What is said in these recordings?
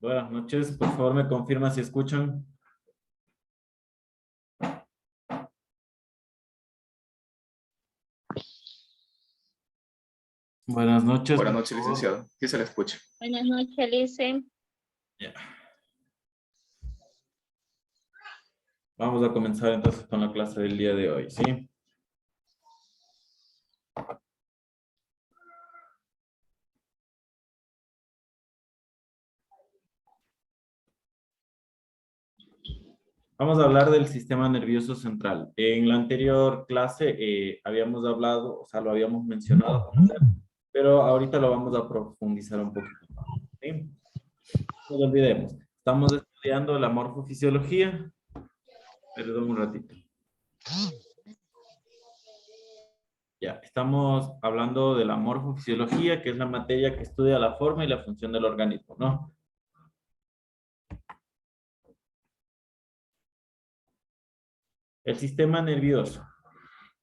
Buenas noches, por favor me confirma si escuchan. Buenas noches. Buenas noches, licenciado. ¿Qué se le escucha? Buenas noches, Lice. Ya. Vamos a comenzar entonces con la clase del día de hoy, ¿sí? Vamos a hablar del sistema nervioso central. En la anterior clase habíamos hablado, o sea, lo habíamos mencionado, pero ahorita lo vamos a profundizar un poquito más, ¿sí? No nos olvidemos, estamos estudiando la morfofisiología. Perdón un ratito. Ya, estamos hablando de la morfofisiología, que es la materia que estudia la forma y la función del organismo, ¿no? El sistema nervioso.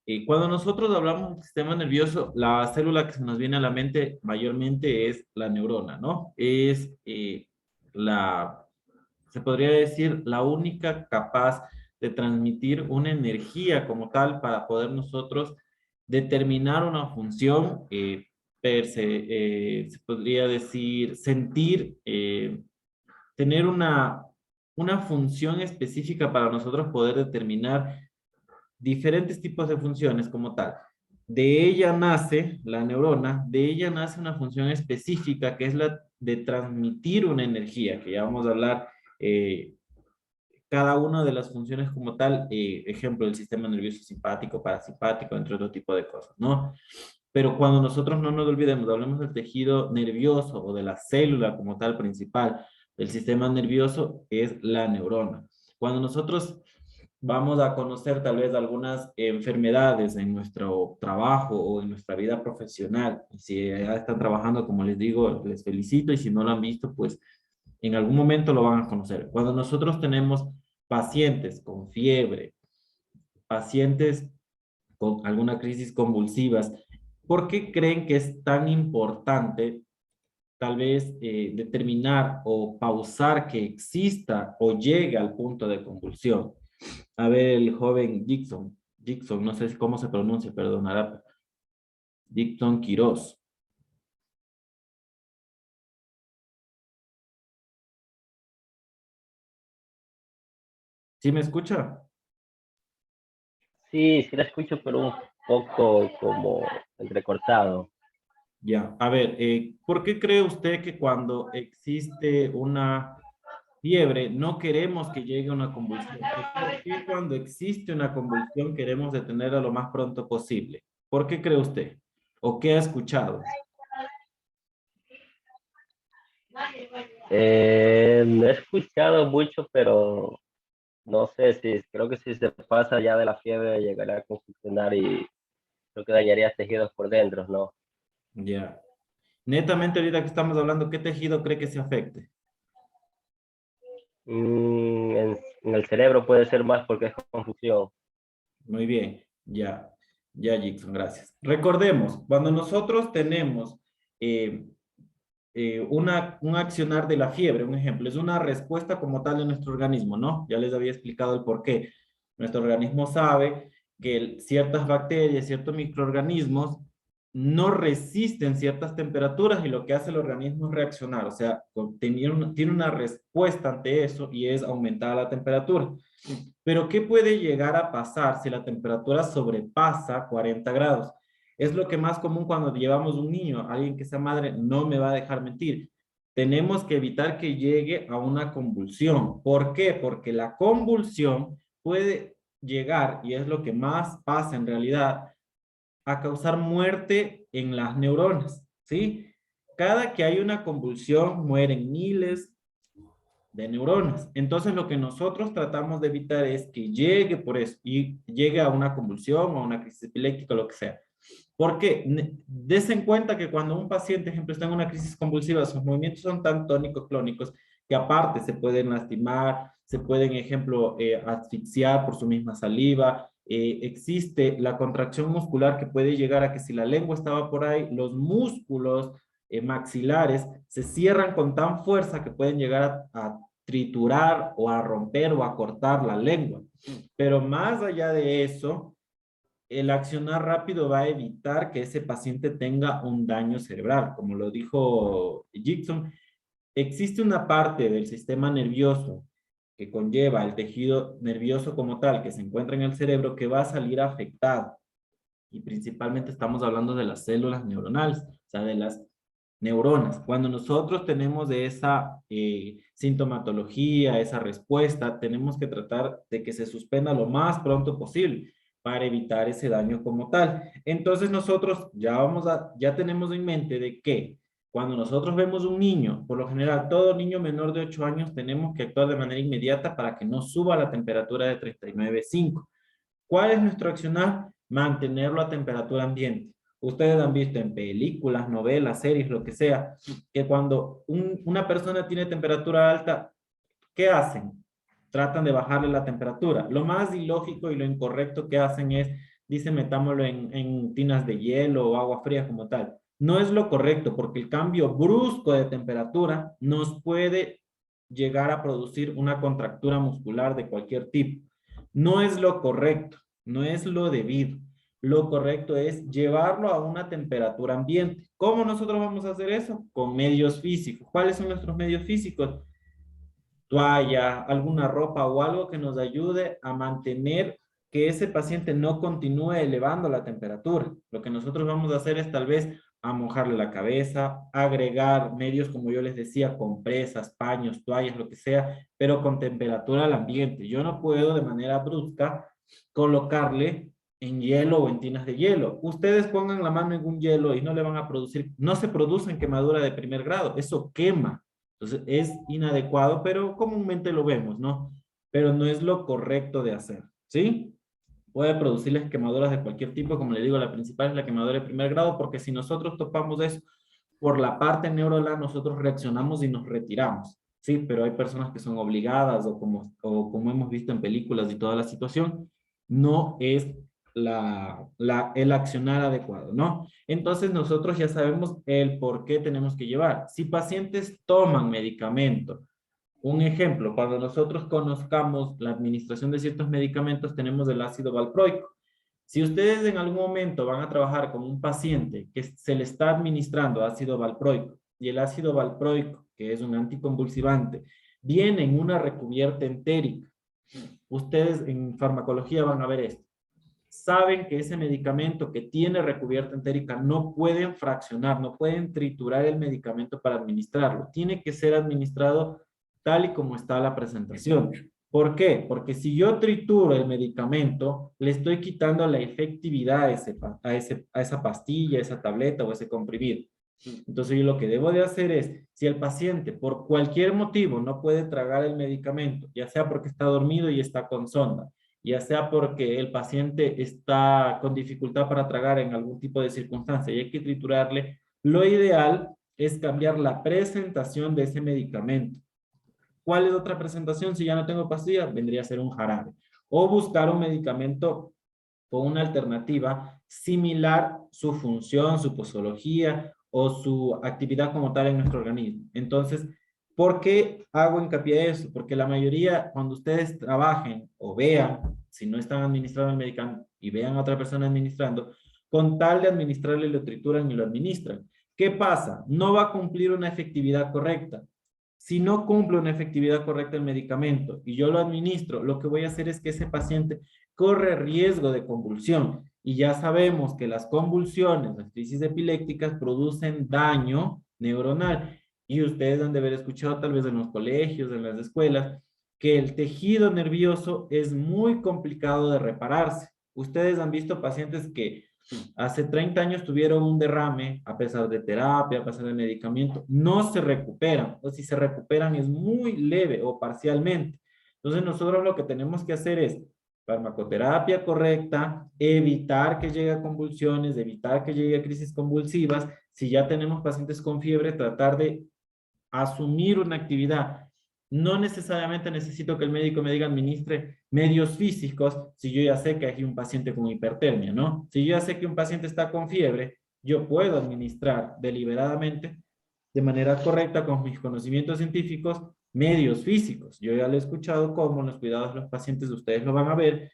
Y cuando nosotros hablamos del sistema nervioso, la célula que se nos viene a la mente mayormente es la neurona, ¿no? Es se podría decir, la única capaz de transmitir una energía como tal para poder nosotros determinar una función, se podría decir, sentir, tener una función específica para nosotros poder determinar diferentes tipos de funciones como tal. De ella nace la neurona, de ella nace una función específica que es la de transmitir una energía, que ya vamos a hablar cada una de las funciones como tal, ejemplo, el sistema nervioso simpático, parasimpático, entre otro tipo de cosas, ¿no? Pero cuando nosotros no nos olvidemos, hablemos del tejido nervioso o de la célula como tal principal del sistema nervioso, es la neurona. Cuando nosotros vamos a conocer tal vez algunas enfermedades en nuestro trabajo o en nuestra vida profesional, y si ya están trabajando, como les digo, les felicito, y si no lo han visto, pues en algún momento lo van a conocer. Cuando nosotros tenemos pacientes con fiebre, pacientes con alguna crisis convulsivas, ¿por qué creen que es tan importante tal vez determinar o pausar que exista o llegue al punto de convulsión? A ver, el joven Dixon, no sé cómo se pronuncia, perdonará. Dixon Quiroz. ¿Sí me escucha? Sí, sí la escucho, pero un poco como entrecortado. Ya, a ver, ¿por qué cree usted que cuando existe una fiebre no queremos que llegue una convulsión? ¿Por qué cuando existe una convulsión queremos detenerla lo más pronto posible? ¿Por qué cree usted? ¿O qué ha escuchado? No he escuchado mucho, pero no sé si, creo que si se pasa ya de la fiebre llegará a convulsionar y creo que dañaría tejidos por dentro, ¿no? Ya. Netamente ahorita que estamos hablando, ¿qué tejido cree que se afecte? En el cerebro puede ser más porque es confusión. Muy bien, ya, ya, Jackson, gracias. Recordemos, cuando nosotros tenemos eh, un accionar de la fiebre, un ejemplo, es una respuesta como tal de nuestro organismo, ¿no? Ya les había explicado el por qué. Nuestro organismo sabe que ciertas bacterias, ciertos microorganismos no resisten ciertas temperaturas y lo que hace el organismo es reaccionar, o sea, tiene una respuesta ante eso y es aumentar la temperatura. Pero ¿qué puede llegar a pasar si la temperatura sobrepasa 40 grados? Es lo que más común cuando llevamos un niño, alguien que sea madre, no me va a dejar mentir. Tenemos que evitar que llegue a una convulsión. ¿Por qué? Porque la convulsión puede llegar, y es lo que más pasa en realidad, a causar muerte en las neuronas, ¿sí? Cada que hay una convulsión, mueren miles de neuronas. Entonces, lo que nosotros tratamos de evitar es que llegue por eso y llegue a una convulsión o a una crisis epiléptica, lo que sea. Porque des en cuenta que cuando un paciente, ejemplo, está en una crisis convulsiva, sus movimientos son tan tónicos, clónicos, que aparte se pueden lastimar, se pueden, ejemplo, asfixiar por su misma saliva. Existe la contracción muscular que puede llegar a que si la lengua estaba por ahí, los músculos maxilares se cierran con tan fuerza que pueden llegar a triturar o a romper o a cortar la lengua. Pero más allá de eso, el accionar rápido va a evitar que ese paciente tenga un daño cerebral. Como lo dijo Jigson, existe una parte del sistema nervioso que conlleva el tejido nervioso como tal, que se encuentra en el cerebro, que va a salir afectado. Y principalmente estamos hablando de las células neuronales, o sea, de las neuronas. Cuando nosotros tenemos esa sintomatología, esa respuesta, tenemos que tratar de que se suspenda lo más pronto posible para evitar ese daño como tal. Entonces nosotros ya tenemos en mente de que cuando nosotros vemos un niño, por lo general todo niño menor de 8 años tenemos que actuar de manera inmediata para que no suba la temperatura de 39,5. ¿Cuál es nuestro accionar? Mantenerlo a temperatura ambiente. Ustedes han visto en películas, novelas, series, lo que sea, que cuando una persona tiene temperatura alta, ¿qué hacen? Tratan de bajarle la temperatura. Lo más ilógico y lo incorrecto que hacen es, dicen, metámoslo en tinas de hielo o agua fría como tal. No es lo correcto porque el cambio brusco de temperatura nos puede llegar a producir una contractura muscular de cualquier tipo. No es lo correcto, no es lo debido. Lo correcto es llevarlo a una temperatura ambiente. ¿Cómo nosotros vamos a hacer eso? Con medios físicos. ¿Cuáles son nuestros medios físicos? Toalla, alguna ropa o algo que nos ayude a mantener que ese paciente no continúe elevando la temperatura. Lo que nosotros vamos a hacer es tal vez a mojarle la cabeza, agregar medios, como yo les decía, compresas, paños, toallas, lo que sea, pero con temperatura al ambiente. Yo no puedo de manera brusca colocarle en hielo o en tinas de hielo. Ustedes pongan la mano en un hielo y no le van a producir, no se producen quemadura de primer grado, eso quema. Entonces es inadecuado, pero comúnmente lo vemos, ¿no? Pero no es lo correcto de hacer, ¿sí? Puede producirles quemaduras de cualquier tipo, como le digo, la principal es la quemadura de primer grado, porque si nosotros topamos eso por la parte neuronal, nosotros reaccionamos y nos retiramos, ¿sí? Pero hay personas que son obligadas o como hemos visto en películas y toda la situación, no es el accionar adecuado, ¿no? Entonces nosotros ya sabemos el por qué tenemos que llevar. Si pacientes toman medicamento, un ejemplo, cuando nosotros conozcamos la administración de ciertos medicamentos, tenemos el ácido valproico. Si ustedes en algún momento van a trabajar con un paciente que se le está administrando ácido valproico y el ácido valproico, que es un anticonvulsivante, viene en una recubierta entérica, ustedes en farmacología van a ver esto. Saben que ese medicamento que tiene recubierta entérica no pueden fraccionar, no pueden triturar el medicamento para administrarlo. Tiene que ser administrado tal y como está la presentación. ¿Por qué? Porque si yo trituro el medicamento, le estoy quitando la efectividad a esa pastilla, a esa tableta o a ese comprimido. Entonces yo lo que debo de hacer es, si el paciente por cualquier motivo no puede tragar el medicamento, ya sea porque está dormido y está con sonda, ya sea porque el paciente está con dificultad para tragar en algún tipo de circunstancia y hay que triturarle, lo ideal es cambiar la presentación de ese medicamento. ¿Cuál es otra presentación? Si ya no tengo pastilla, vendría a ser un jarabe. O buscar un medicamento con una alternativa similar su función, su posología o su actividad como tal en nuestro organismo. Entonces, ¿por qué hago hincapié en eso? Porque la mayoría, cuando ustedes trabajen o vean, si no están administrando el medicamento y vean a otra persona administrando, con tal de administrarle, lo trituran y lo administran. ¿Qué pasa? No va a cumplir una efectividad correcta. Si no cumple una efectividad correcta el medicamento y yo lo administro, lo que voy a hacer es que ese paciente corre riesgo de convulsión. Y ya sabemos que las convulsiones, las crisis epilépticas producen daño neuronal. Y ustedes han de haber escuchado tal vez en los colegios, en las escuelas, que el tejido nervioso es muy complicado de repararse. Ustedes han visto pacientes que hace 30 años tuvieron un derrame, a pesar de terapia, a pesar de medicamento, no se recuperan, o si se recuperan es muy leve o parcialmente. Entonces nosotros lo que tenemos que hacer es farmacoterapia correcta, evitar que llegue a convulsiones, evitar que llegue a crisis convulsivas. Si ya tenemos pacientes con fiebre, tratar de asumir una actividad. No necesariamente necesito que el médico me diga administre medios físicos si yo ya sé que hay un paciente con hipertermia, ¿no? Si yo ya sé que un paciente está con fiebre, yo puedo administrar deliberadamente de manera correcta con mis conocimientos científicos, medios físicos. Yo ya lo he escuchado como en los cuidados de los pacientes, ustedes lo van a ver,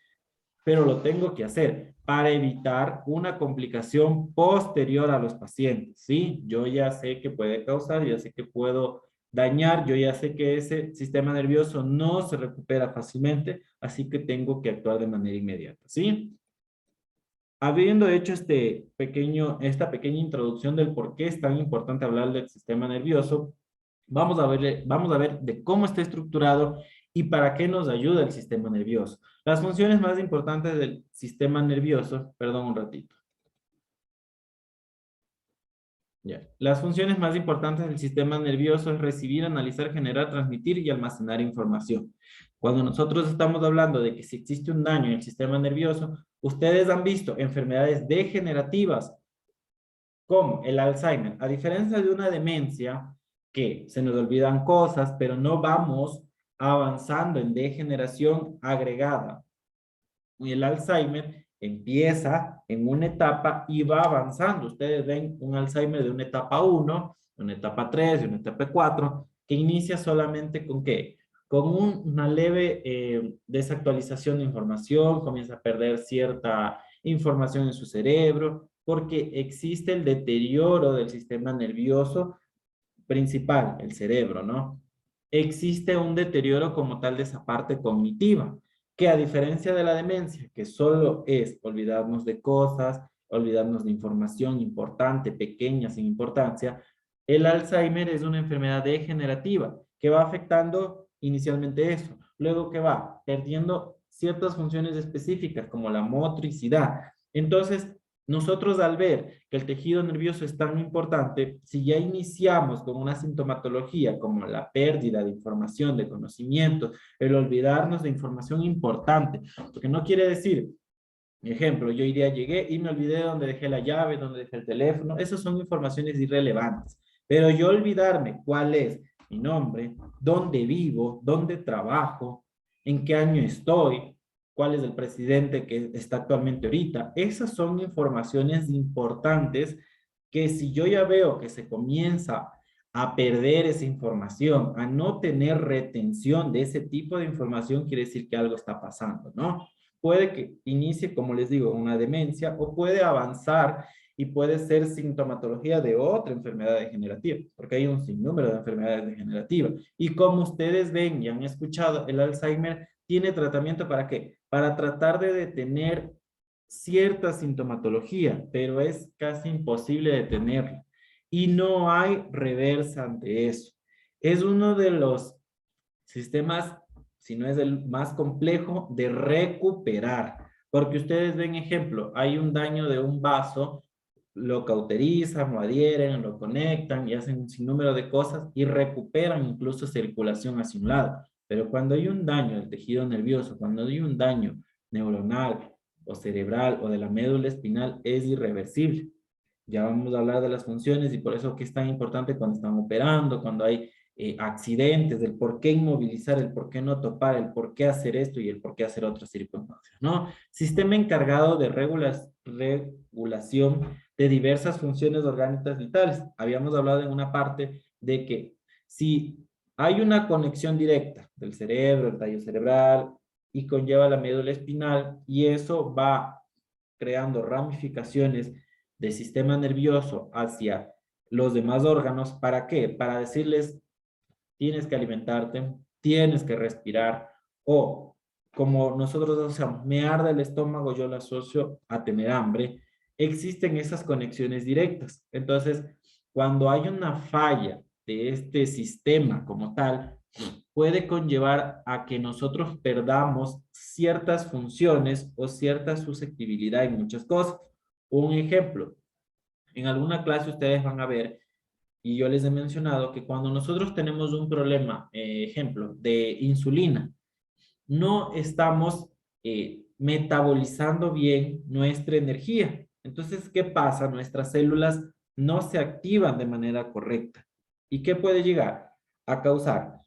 pero lo tengo que hacer para evitar una complicación posterior a los pacientes, ¿sí? Yo ya sé que puede causar, ya sé que puedo dañar, yo ya sé que ese sistema nervioso no se recupera fácilmente, así que tengo que actuar de manera inmediata, ¿sí? Habiendo hecho esta pequeña introducción del por qué es tan importante hablar del sistema nervioso, vamos a ver de cómo está estructurado y para qué nos ayuda el sistema nervioso. Las funciones más importantes del sistema nervioso, perdón un ratito. Ya. Las funciones más importantes del sistema nervioso es recibir, analizar, generar, transmitir y almacenar información. Cuando nosotros estamos hablando de que si existe un daño en el sistema nervioso, ustedes han visto enfermedades degenerativas como el Alzheimer. A diferencia de una demencia, que se nos olvidan cosas, pero no vamos avanzando en degeneración agregada. Y el Alzheimer empieza en una etapa y va avanzando. Ustedes ven un Alzheimer de una etapa 1, de una etapa 3, de una etapa 4, que inicia solamente con ¿qué? Con una leve desactualización de información, comienza a perder cierta información en su cerebro, porque existe el deterioro del sistema nervioso principal, el cerebro, ¿no? Existe un deterioro como tal de esa parte cognitiva, que a diferencia de la demencia, que solo es olvidarnos de cosas, olvidarnos de información importante, pequeña, sin importancia, el Alzheimer es una enfermedad degenerativa que va afectando inicialmente eso, luego que va perdiendo ciertas funciones específicas como la motricidad. Entonces, nosotros al ver que el tejido nervioso es tan importante, si ya iniciamos con una sintomatología como la pérdida de información, de conocimiento, el olvidarnos de información importante, porque no quiere decir, ejemplo, yo llegué y me olvidé dónde dejé la llave, dónde dejé el teléfono, esas son informaciones irrelevantes, pero yo olvidarme cuál es mi nombre, dónde vivo, dónde trabajo, en qué año estoy, cuál es el presidente que está actualmente ahorita. Esas son informaciones importantes que si yo ya veo que se comienza a perder esa información, a no tener retención de ese tipo de información, quiere decir que algo está pasando, ¿no? Puede que inicie, como les digo, una demencia o puede avanzar y puede ser sintomatología de otra enfermedad degenerativa, porque hay un sinnúmero de enfermedades degenerativas. Y como ustedes ven y han escuchado, el Alzheimer tiene tratamiento ¿para qué? Para tratar de detener cierta sintomatología, pero es casi imposible detenerla. Y no hay reversa ante eso. Es uno de los sistemas, si no es el más complejo, de recuperar. Porque ustedes ven ejemplo, hay un daño de un vaso, lo cauterizan, lo adhieren, lo conectan y hacen un sinnúmero de cosas y recuperan incluso circulación hacia un lado. Pero cuando hay un daño del tejido nervioso, cuando hay un daño neuronal o cerebral o de la médula espinal, es irreversible. Ya vamos a hablar de las funciones y por eso que es tan importante cuando están operando, cuando hay accidentes, del por qué inmovilizar, el por qué no topar, el por qué hacer esto y el por qué hacer otras circunstancias, ¿no? Sistema encargado de regulación de diversas funciones orgánicas vitales. Habíamos hablado en una parte de que si hay una conexión directa del cerebro, el tallo cerebral, y conlleva la médula espinal, y eso va creando ramificaciones del sistema nervioso hacia los demás órganos. ¿Para qué? Para decirles, tienes que alimentarte, tienes que respirar, o como nosotros asociamos, me arde el estómago, yo lo asocio a tener hambre, existen esas conexiones directas. Entonces, cuando hay una falla de este sistema como tal, puede conllevar a que nosotros perdamos ciertas funciones o cierta susceptibilidad en muchas cosas. Un ejemplo, en alguna clase ustedes van a ver, y yo les he mencionado que cuando nosotros tenemos un problema, ejemplo, de insulina, no estamos metabolizando bien nuestra energía. Entonces, ¿qué pasa? Nuestras células no se activan de manera correcta. ¿Y qué puede llegar a causar?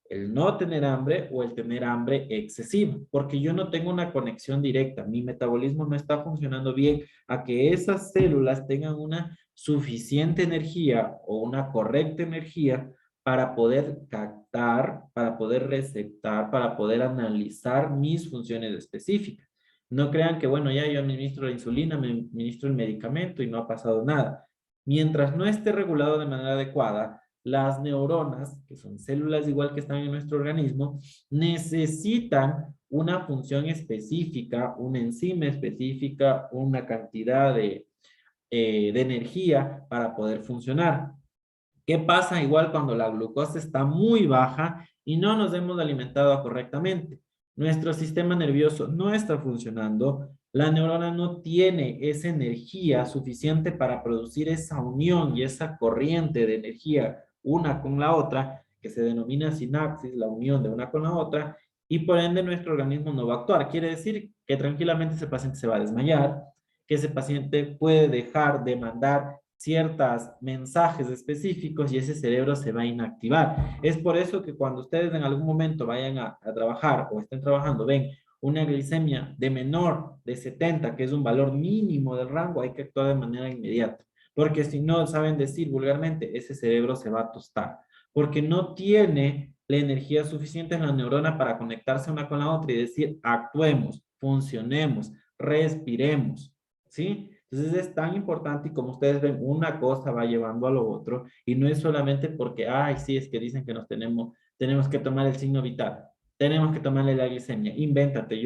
El no tener hambre o el tener hambre excesiva, porque yo no tengo una conexión directa, mi metabolismo no está funcionando bien a que esas células tengan una suficiente energía o una correcta energía para poder captar, para poder receptar, para poder analizar mis funciones específicas. No crean que, bueno, ya yo administro la insulina, me administro el medicamento y no ha pasado nada. Mientras no esté regulado de manera adecuada, las neuronas, que son células igual que están en nuestro organismo, necesitan una función específica, una enzima específica, una cantidad de energía para poder funcionar. ¿Qué pasa igual cuando la glucosa está muy baja y no nos hemos alimentado correctamente? Nuestro sistema nervioso no está funcionando, la neurona no tiene esa energía suficiente para producir esa unión y esa corriente de energía una con la otra, que se denomina sinapsis, la unión de una con la otra, y por ende nuestro organismo no va a actuar. Quiere decir que tranquilamente ese paciente se va a desmayar, que ese paciente puede dejar de mandar ciertos mensajes específicos y ese cerebro se va a inactivar. Es por eso que cuando ustedes en algún momento vayan a trabajar o estén trabajando, ven una glicemia de menor de 70, que es un valor mínimo del rango, hay que actuar de manera inmediata. Porque si no saben decir vulgarmente, ese cerebro se va a tostar. Porque no tiene la energía suficiente en la neurona para conectarse una con la otra y decir, actuemos, funcionemos, respiremos. ¿Sí? Entonces es tan importante y como ustedes ven, una cosa va llevando a lo otro y no es solamente porque, ay, sí, es que dicen que tenemos que tomar el signo vital, tenemos que tomarle la glicemia, invéntate,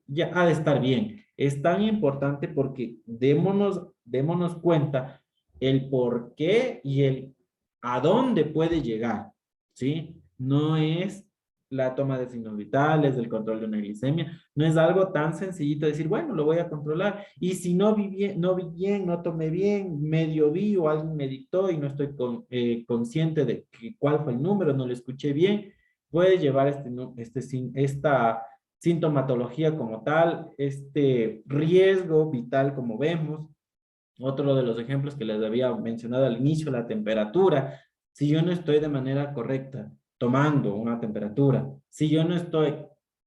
ya ha de estar bien. Es tan importante porque démonos cuenta el por qué y el a dónde puede llegar, ¿sí? No es la toma de signos vitales, el control de una glicemia, no es algo tan sencillito decir, bueno, lo voy a controlar, y si no vi bien, no tomé bien, medio vi o alguien me dictó y no estoy consciente de cuál fue el número, no lo escuché bien, puede llevar esta sintomatología como tal, este riesgo vital como vemos. Otro de los ejemplos que les había mencionado al inicio, la temperatura. Si yo no estoy de manera correcta tomando una temperatura, si yo no estoy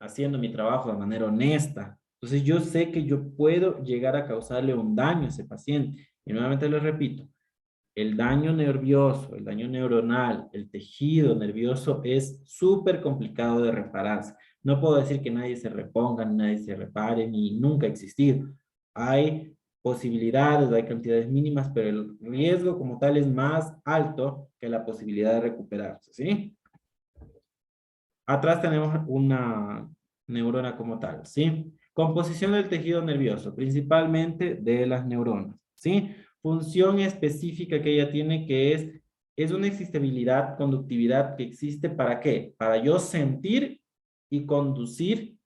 haciendo mi trabajo de manera honesta, entonces yo sé que yo puedo llegar a causarle un daño a ese paciente. Y nuevamente les repito, el daño nervioso, el daño neuronal, el tejido nervioso es súper complicado de repararse. No puedo decir que nadie se reponga, nadie se repare, ni nunca ha existido. Hay posibilidades, hay cantidades mínimas, pero el riesgo como tal es más alto que la posibilidad de recuperarse, ¿sí? Atrás tenemos una neurona como tal, ¿sí? Composición del tejido nervioso, principalmente de las neuronas, ¿sí? Función específica que ella tiene que es una existibilidad, conductividad que existe ¿para qué? Para yo sentir y conducir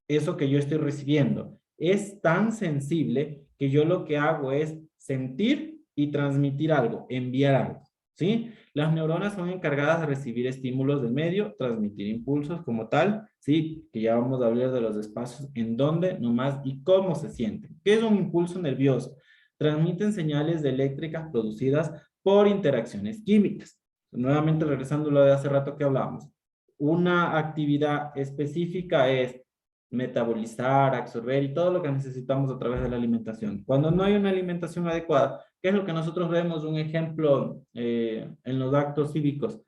eso que yo estoy recibiendo. Es tan sensible que yo lo que hago es sentir y transmitir algo, enviar algo, ¿sí? Las neuronas son encargadas de recibir estímulos del medio, transmitir impulsos como tal, ¿sí? Que ya vamos a hablar de los espacios en dónde, nomás, y cómo se sienten. ¿Qué es un impulso nervioso? Transmiten señales eléctricas producidas por interacciones químicas. Nuevamente, regresando a lo de hace rato que hablamos. Una actividad específica es metabolizar, absorber y todo lo que necesitamos a través de la alimentación. Cuando no hay una alimentación adecuada, ¿qué es lo que nosotros vemos? Un ejemplo en los actos cívicos.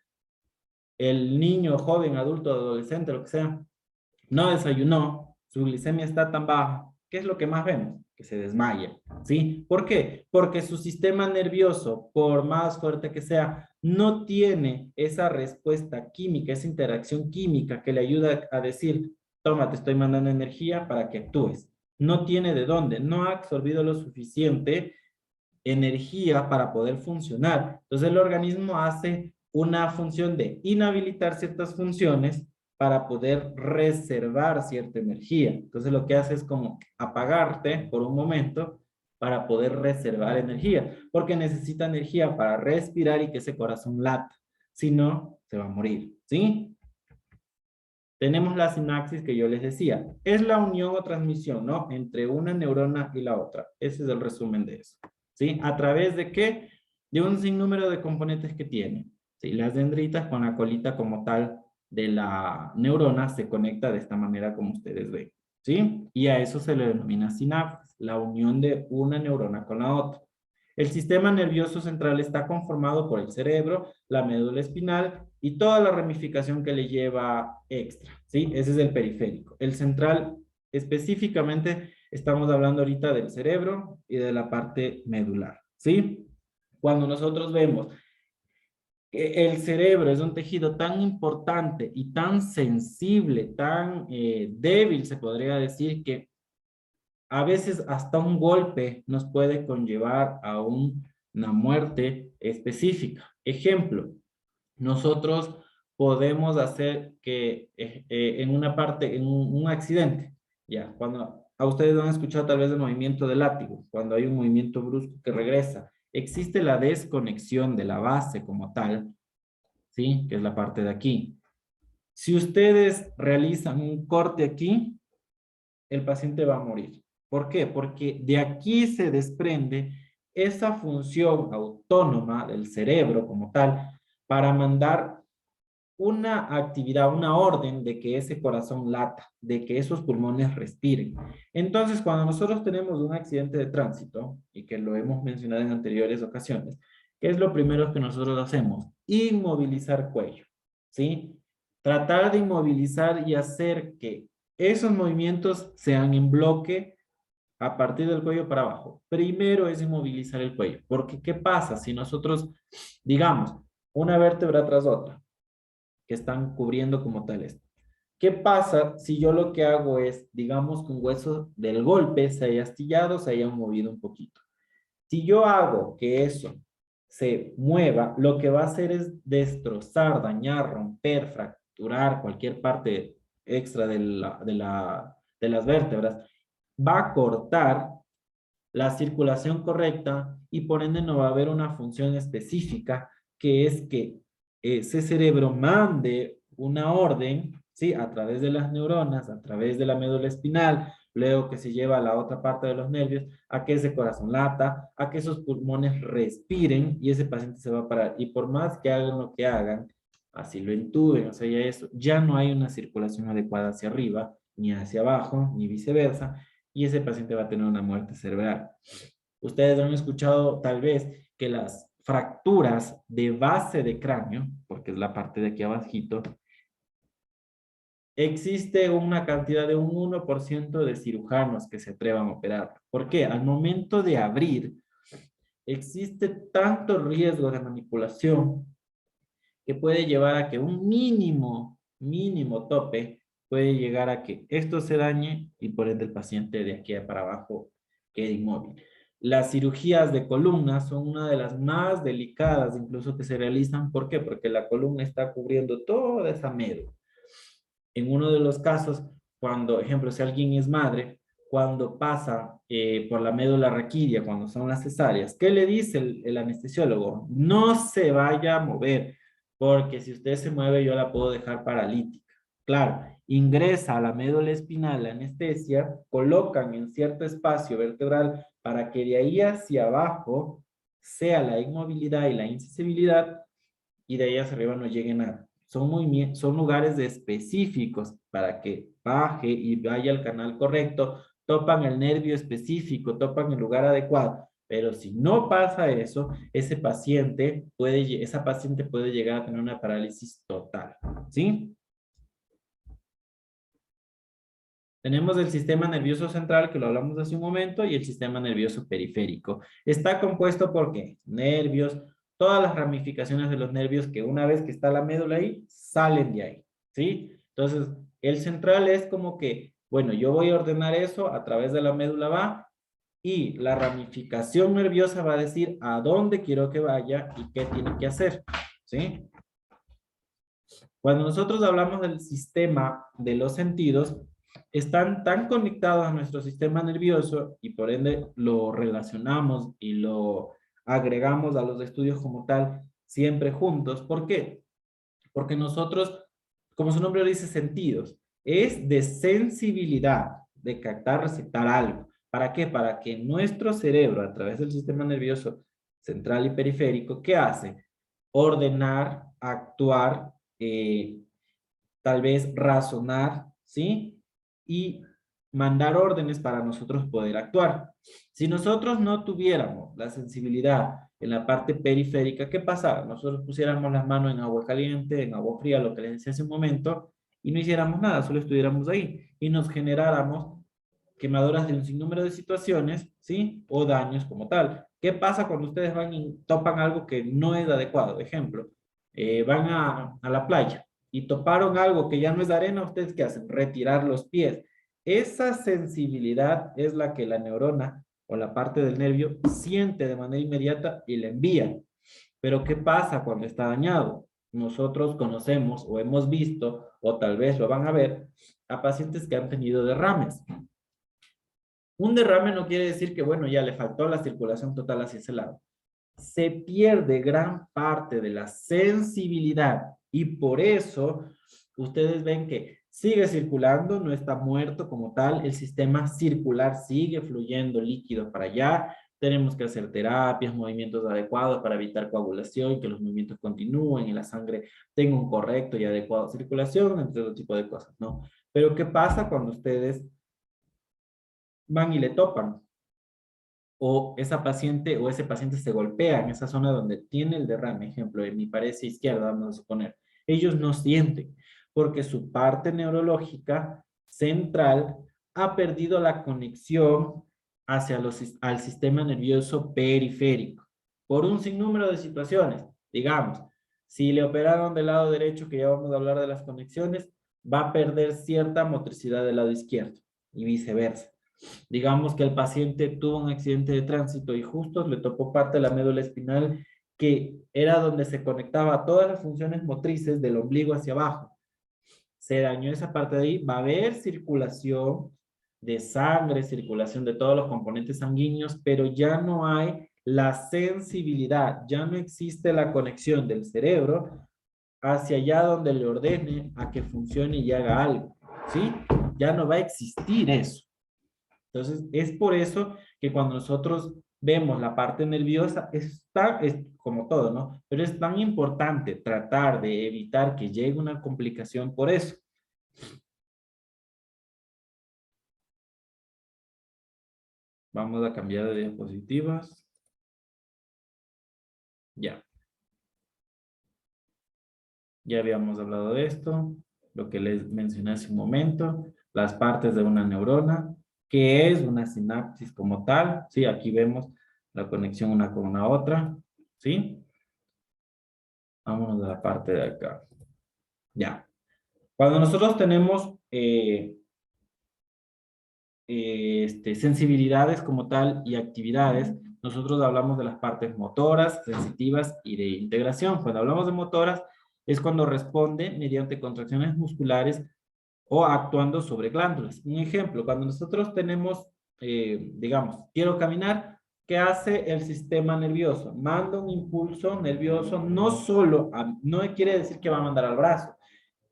El niño, joven, adulto, adolescente, lo que sea, no desayunó, su glicemia está tan baja, ¿qué es lo que más vemos? Que se desmaya, ¿sí? ¿Por qué? Porque su sistema nervioso, por más fuerte que sea, no tiene esa respuesta química, esa interacción química que le ayuda a decir, toma, te estoy mandando energía para que actúes. No tiene de dónde, no ha absorbido lo suficiente energía para poder funcionar. Entonces el organismo hace una función de inhabilitar ciertas funciones para poder reservar cierta energía. Entonces lo que hace es como apagarte por un momento para poder reservar energía, porque necesita energía para respirar y que ese corazón lata. Si no, se va a morir, ¿sí? Tenemos la sinapsis que yo les decía. Es la unión o transmisión, ¿no? Entre una neurona y la otra. Ese es el resumen de eso. ¿Sí? ¿A través de qué? De un sinnúmero de componentes que tiene. ¿Sí? Las dendritas con la colita como tal de la neurona se conecta de esta manera como ustedes ven. ¿Sí? Y a eso se le denomina sinapsis, la unión de una neurona con la otra. El sistema nervioso central está conformado por el cerebro, la médula espinal y toda la ramificación que le lleva extra, ¿sí? Ese es el periférico. El central, específicamente, estamos hablando ahorita del cerebro y de la parte medular, ¿sí? Cuando nosotros vemos que el cerebro es un tejido tan importante y tan sensible, tan débil, se podría decir, que a veces hasta un golpe nos puede conllevar a una muerte específica. Ejemplo, nosotros podemos hacer que en una parte, en un accidente, ya, cuando a ustedes han escuchado tal vez el movimiento del látigo, cuando hay un movimiento brusco que regresa, existe la desconexión de la base como tal, ¿sí? Que es la parte de aquí. Si ustedes realizan un corte aquí, el paciente va a morir. ¿Por qué? Porque de aquí se desprende esa función autónoma del cerebro como tal para mandar una actividad, una orden de que ese corazón lata, de que esos pulmones respiren. Entonces, cuando nosotros tenemos un accidente de tránsito, y que lo hemos mencionado en anteriores ocasiones, ¿qué es lo primero que nosotros hacemos? Inmovilizar cuello, ¿sí? Tratar de inmovilizar y hacer que esos movimientos sean en bloque a partir del cuello para abajo. Primero es inmovilizar el cuello, porque ¿qué pasa si nosotros, digamos, una vértebra tras otra, que están cubriendo como tal esto? ¿Qué pasa si yo lo que hago es, digamos, que un hueso del golpe se haya astillado, se haya movido un poquito? Si yo hago que eso se mueva, lo que va a hacer es destrozar, dañar, romper, fracturar cualquier parte extra de las vértebras. Va a cortar la circulación correcta y por ende no va a haber una función específica que es que ese cerebro mande una orden, ¿sí? A través de las neuronas, a través de la médula espinal, luego que se lleva a la otra parte de los nervios, a que ese corazón lata, a que esos pulmones respiren y ese paciente se va a parar. Y por más que hagan lo que hagan, así lo intuben, o sea, ya eso, ya no hay una circulación adecuada hacia arriba, ni hacia abajo, ni viceversa, y ese paciente va a tener una muerte cerebral. Ustedes han escuchado tal vez que las fracturas de base de cráneo, porque es la parte de aquí abajito, existe una cantidad de un 1% de cirujanos que se atrevan a operar. ¿Por qué? Al momento de abrir, existe tanto riesgo de manipulación que puede llevar a que un mínimo tope puede llegar a que esto se dañe y por ende el paciente de aquí para abajo quede inmóvil. Las cirugías de columna son una de las más delicadas incluso que se realizan. ¿Por qué? Porque la columna está cubriendo toda esa médula. En uno de los casos, cuando, ejemplo, si alguien es madre, cuando pasa por la médula raquídea, cuando son las cesáreas, ¿qué le dice el anestesiólogo? No se vaya a mover, porque si usted se mueve yo la puedo dejar paralítica. Claro, ingresa a la médula espinal la anestesia, colocan en cierto espacio vertebral para que de ahí hacia abajo sea la inmovilidad y la insensibilidad y de ahí hacia arriba no llegue nada. Son lugares específicos para que baje y vaya al canal correcto, topan el nervio específico, topan el lugar adecuado. Pero si no pasa eso, esa paciente puede llegar a tener una parálisis total, ¿sí? Tenemos el sistema nervioso central, que lo hablamos hace un momento, y el sistema nervioso periférico. Está compuesto por ¿qué? Nervios, todas las ramificaciones de los nervios que una vez que está la médula ahí, salen de ahí, ¿sí? Entonces, el central es como que, bueno, yo voy a ordenar eso, a través de la médula va, y la ramificación nerviosa va a decir a dónde quiero que vaya y qué tiene que hacer, ¿sí? Cuando nosotros hablamos del sistema de los sentidos, están tan conectados a nuestro sistema nervioso y por ende lo relacionamos y lo agregamos a los estudios como tal, siempre juntos. ¿Por qué? Porque nosotros, como su nombre lo dice, sentidos, es de sensibilidad, de captar, receptar algo. ¿Para qué? Para que nuestro cerebro, a través del sistema nervioso central y periférico, ¿qué hace? Ordenar, actuar, tal vez razonar, ¿sí? Y mandar órdenes para nosotros poder actuar. Si nosotros no tuviéramos la sensibilidad en la parte periférica, ¿qué pasa? Nosotros pusiéramos las manos en agua caliente, en agua fría, lo que les decía hace un momento, y no hiciéramos nada, solo estuviéramos ahí y nos generáramos quemaduras de un sinnúmero de situaciones, ¿sí? O daños como tal. ¿Qué pasa cuando ustedes van y topan algo que no es adecuado? Ejemplo, van a la playa y toparon algo que ya no es arena, ¿ustedes qué hacen? Retirar los pies. Esa sensibilidad es la que la neurona o la parte del nervio siente de manera inmediata y le envía. Pero ¿qué pasa cuando está dañado? Nosotros conocemos o hemos visto, o tal vez lo van a ver, a pacientes que han tenido derrames. Un derrame no quiere decir que, bueno, ya le faltó la circulación total hacia ese lado. Se pierde gran parte de la sensibilidad y por eso ustedes ven que sigue circulando, no está muerto como tal, el sistema circular sigue fluyendo líquido para allá, tenemos que hacer terapias, movimientos adecuados para evitar coagulación, que los movimientos continúen y la sangre tenga un correcto y adecuado circulación, entre otro tipo de cosas, ¿no? Pero ¿qué pasa cuando ustedes van y le topan? O esa paciente o ese paciente se golpea en esa zona donde tiene el derrame, ejemplo, en mi pared izquierda, vamos a suponer, ellos no sienten, porque su parte neurológica central ha perdido la conexión hacia al sistema nervioso periférico, por un sinnúmero de situaciones. Digamos, si le operaron del lado derecho, que ya vamos a hablar de las conexiones, va a perder cierta motricidad del lado izquierdo y viceversa. Digamos que el paciente tuvo un accidente de tránsito y justo le tocó parte de la médula espinal que era donde se conectaba todas las funciones motrices del ombligo hacia abajo. Se dañó esa parte de ahí, va a haber circulación de sangre, circulación de todos los componentes sanguíneos, pero ya no hay la sensibilidad, ya no existe la conexión del cerebro hacia allá donde le ordene a que funcione y haga algo, ¿sí? Ya no va a existir eso. Entonces, es por eso que cuando nosotros vemos la parte nerviosa, es como todo, ¿no? Pero es tan importante tratar de evitar que llegue una complicación por eso. Vamos a cambiar de diapositivas. Ya. Ya habíamos hablado de esto, lo que les mencioné hace un momento, las partes de una neurona, qué es una sinapsis como tal. Sí, aquí vemos la conexión una con una otra. ¿Sí? Vámonos a la parte de acá. Ya. Cuando nosotros tenemos sensibilidades como tal y actividades, nosotros hablamos de las partes motoras, sensitivas y de integración. Cuando hablamos de motoras, es cuando responde mediante contracciones musculares o actuando sobre glándulas. Un ejemplo, cuando nosotros tenemos, digamos, quiero caminar, ¿qué hace el sistema nervioso? Manda un impulso nervioso, no solo, no quiere decir que va a mandar al brazo,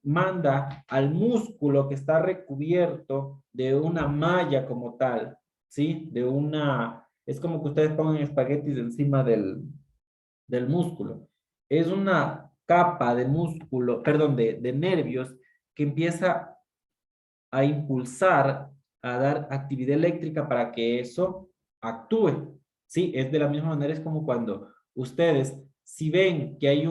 manda al músculo que está recubierto de una malla como tal, ¿sí? Es como que ustedes pongan espaguetis encima del músculo. Es una capa de músculo, perdón, de nervios que empieza a impulsar, a dar actividad eléctrica para que eso actúe. Sí, es de la misma manera, es como cuando ustedes, si ven que hay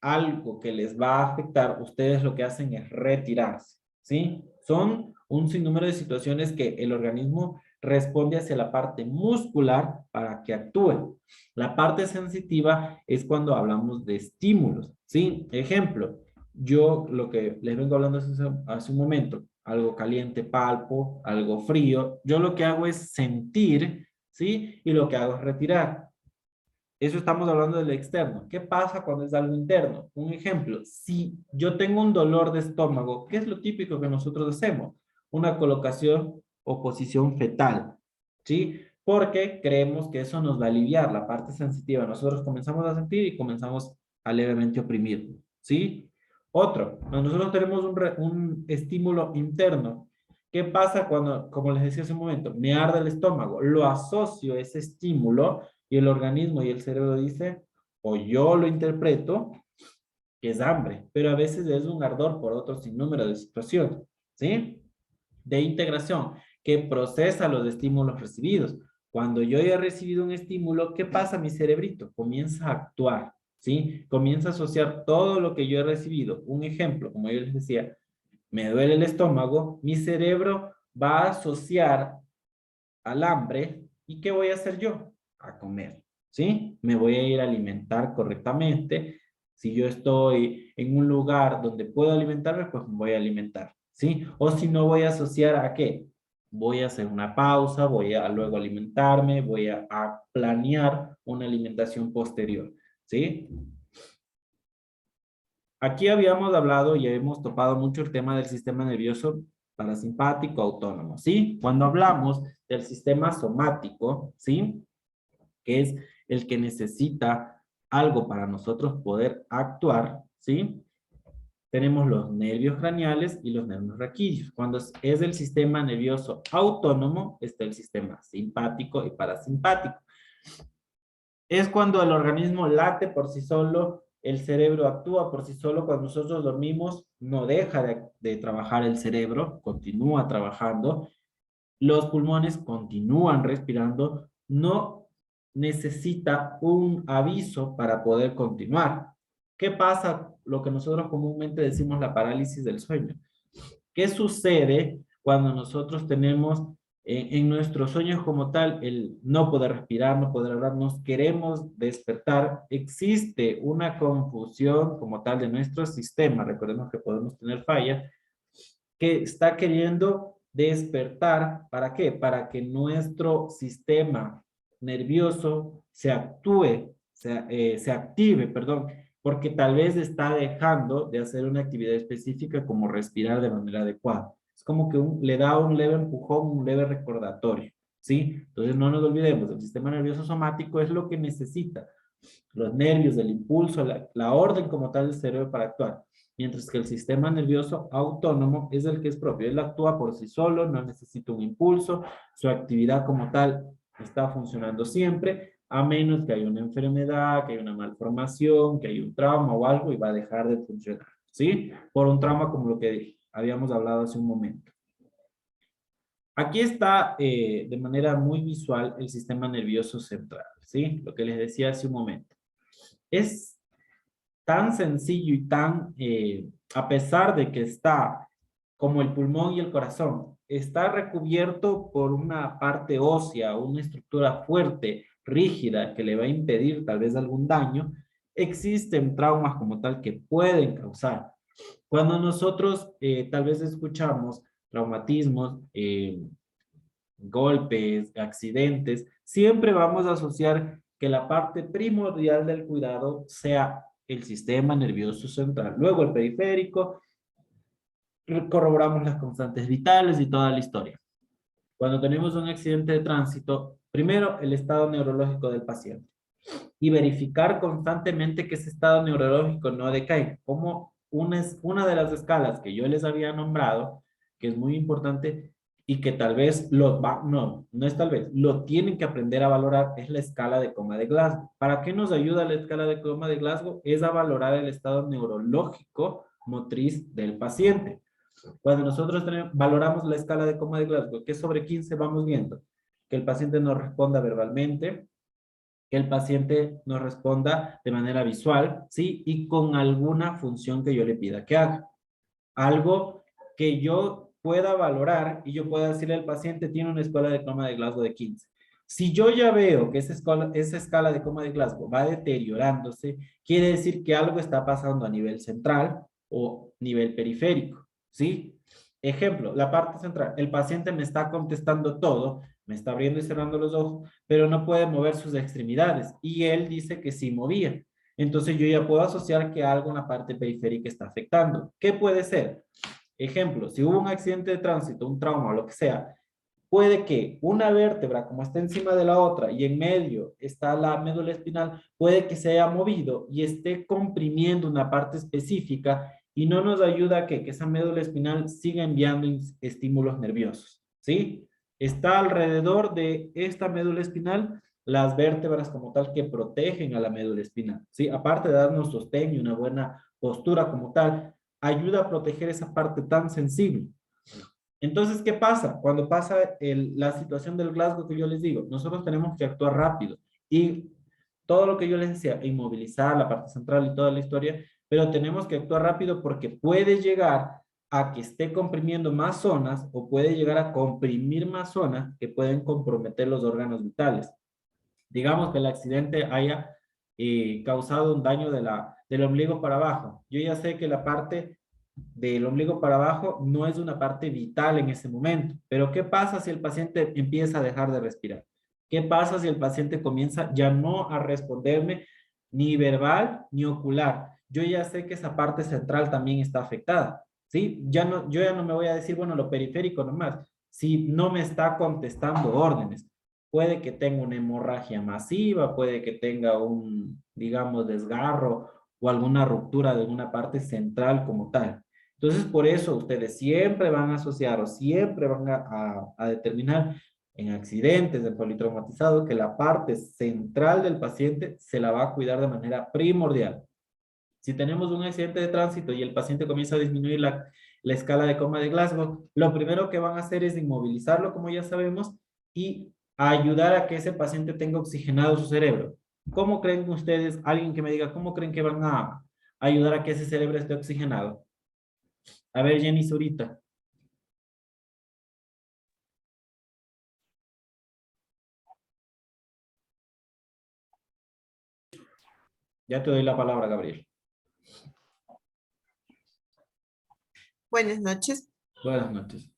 algo que les va a afectar, ustedes lo que hacen es retirarse, ¿sí? Son un sinnúmero de situaciones que el organismo responde hacia la parte muscular para que actúe. La parte sensitiva es cuando hablamos de estímulos, ¿sí? Ejemplo, yo lo que les vengo hablando hace un momento, algo caliente palpo, algo frío, yo lo que hago es sentir, ¿sí? Y lo que hago es retirar. Eso estamos hablando del externo. ¿Qué pasa cuando es algo interno? Un ejemplo, si yo tengo un dolor de estómago, ¿qué es lo típico que nosotros hacemos? Una colocación o posición fetal, ¿sí? Porque creemos que eso nos va a aliviar la parte sensitiva. Nosotros comenzamos a sentir y comenzamos a levemente oprimir, ¿sí? Otro, cuando nosotros tenemos un estímulo interno, ¿qué pasa cuando, como les decía hace un momento, me arde el estómago? Lo asocio a ese estímulo y el organismo y el cerebro dice, o yo lo interpreto, que es hambre, pero a veces es un ardor por otro sinnúmero de situaciones, ¿sí? De integración. que procesa los estímulos recibidos. Cuando yo he recibido un estímulo, ¿qué pasa? Mi cerebrito comienza a actuar, ¿sí? Comienza a asociar todo lo que yo he recibido. Un ejemplo, como yo les decía, me duele el estómago, mi cerebro va a asociar al hambre. ¿Y qué voy a hacer yo? A comer, ¿sí? Me voy a ir a alimentar correctamente. Si yo estoy en un lugar donde puedo alimentarme, pues me voy a alimentar, ¿sí? O si no, voy a asociar a qué. Voy a hacer una pausa, voy a luego alimentarme, voy a planear una alimentación posterior, ¿sí? Aquí habíamos hablado y hemos topado mucho el tema del sistema nervioso parasimpático autónomo, ¿sí? Cuando hablamos del sistema somático, ¿sí? Que es el que necesita algo para nosotros poder actuar, ¿sí? Tenemos los nervios craneales y los nervios raquídeos. Cuando es el sistema nervioso autónomo, está el sistema simpático y parasimpático. Es cuando el organismo late por sí solo, el cerebro actúa por sí solo. Cuando nosotros dormimos, no deja de trabajar el cerebro, continúa trabajando. Los pulmones continúan respirando, no necesita un aviso para poder continuar. ¿Qué pasa? Lo que nosotros comúnmente decimos la parálisis del sueño. ¿Qué sucede cuando nosotros tenemos en nuestros sueños como tal el no poder respirar, no poder hablar, nos queremos despertar? Existe una confusión como tal de nuestro sistema, recordemos que podemos tener fallas, que está queriendo despertar. ¿Para qué? Para que nuestro sistema nervioso se actúe, se active, perdón, porque tal vez está dejando de hacer una actividad específica como respirar de manera adecuada. Es como que le da un leve empujón, un leve recordatorio, ¿sí? Entonces no nos olvidemos, el sistema nervioso somático es lo que necesita. Los nervios, el impulso, la orden como tal del cerebro para actuar. Mientras que el sistema nervioso autónomo es el que es propio. Él actúa por sí solo, no necesita un impulso, su actividad como tal está funcionando siempre, a menos que haya una enfermedad, que haya una malformación, que haya un trauma o algo y va a dejar de funcionar, ¿sí? Por un trauma como lo que habíamos hablado hace un momento. Aquí está de manera muy visual el sistema nervioso central, ¿sí? Lo que les decía hace un momento. Es tan sencillo y tan, a pesar de que está como el pulmón y el corazón, está recubierto por una parte ósea, una estructura fuerte, rígida, que le va a impedir tal vez algún daño, existen traumas como tal que pueden causar. Cuando nosotros tal vez escuchamos traumatismos, golpes, accidentes, siempre vamos a asociar que la parte primordial del cuidado sea el sistema nervioso central. Luego el periférico, corroboramos las constantes vitales y toda la historia. Cuando tenemos un accidente de tránsito, primero el estado neurológico del paciente y verificar constantemente que ese estado neurológico no decaiga. Como una de las escalas que yo les había nombrado, que es muy importante y que tal vez no es tal vez, lo tienen que aprender a valorar, es la escala de coma de Glasgow. ¿Para qué nos ayuda la escala de coma de Glasgow? Es a valorar el estado neurológico motriz del paciente. Cuando nosotros valoramos la escala de coma de Glasgow, que es sobre 15, vamos viendo que el paciente nos responda verbalmente, que el paciente nos responda de manera visual, ¿sí? Y con alguna función que yo le pida que haga. Algo que yo pueda valorar y yo pueda decirle al paciente, tiene una escala de coma de Glasgow de 15. Si yo ya veo que esa escala de coma de Glasgow va deteriorándose, quiere decir que algo está pasando a nivel central o nivel periférico, ¿sí? Ejemplo, la parte central, el paciente me está contestando todo, me está abriendo y cerrando los ojos, pero no puede mover sus extremidades. Y él dice que sí movía. Entonces yo ya puedo asociar que algo en la parte periférica está afectando. ¿Qué puede ser? Ejemplo, si hubo un accidente de tránsito, un trauma o lo que sea, puede que una vértebra, como está encima de la otra y en medio está la médula espinal, puede que se haya movido y esté comprimiendo una parte específica y no nos ayuda a que esa médula espinal siga enviando estímulos nerviosos, ¿sí? Está alrededor de esta médula espinal las vértebras como tal que protegen a la médula espinal, ¿sí? Aparte de darnos sostén y una buena postura como tal, ayuda a proteger esa parte tan sensible. Entonces, ¿qué pasa? Cuando pasa la situación del Glasgow que yo les digo, nosotros tenemos que actuar rápido y todo lo que yo les decía, inmovilizar la parte central y toda la historia, pero tenemos que actuar rápido porque puede llegar a que esté comprimiendo más zonas o puede llegar a comprimir más zonas que pueden comprometer los órganos vitales. Digamos que el accidente haya causado un daño del ombligo para abajo. Yo ya sé que la parte del ombligo para abajo no es una parte vital en ese momento, pero ¿qué pasa si el paciente empieza a dejar de respirar? ¿Qué pasa si el paciente comienza ya no a responderme ni verbal ni ocular? Yo ya sé que esa parte central también está afectada, ¿sí? Yo ya no me voy a decir, bueno, lo periférico nomás, si no me está contestando órdenes. Puede que tenga una hemorragia masiva, puede que tenga un, digamos, desgarro o alguna ruptura de una parte central como tal. Entonces, por eso ustedes siempre van a asociar o siempre van a determinar en accidentes de politraumatizado que la parte central del paciente se la va a cuidar de manera primordial. Si tenemos un accidente de tránsito y el paciente comienza a disminuir la escala de coma de Glasgow, lo primero que van a hacer es inmovilizarlo, como ya sabemos, y ayudar a que ese paciente tenga oxigenado su cerebro. ¿Cómo creen ustedes, alguien que me diga, cómo creen que van a ayudar a que ese cerebro esté oxigenado? A ver, Jenny Zurita. Ya te doy la palabra, Gabriel. Buenas noches. Buenas noches.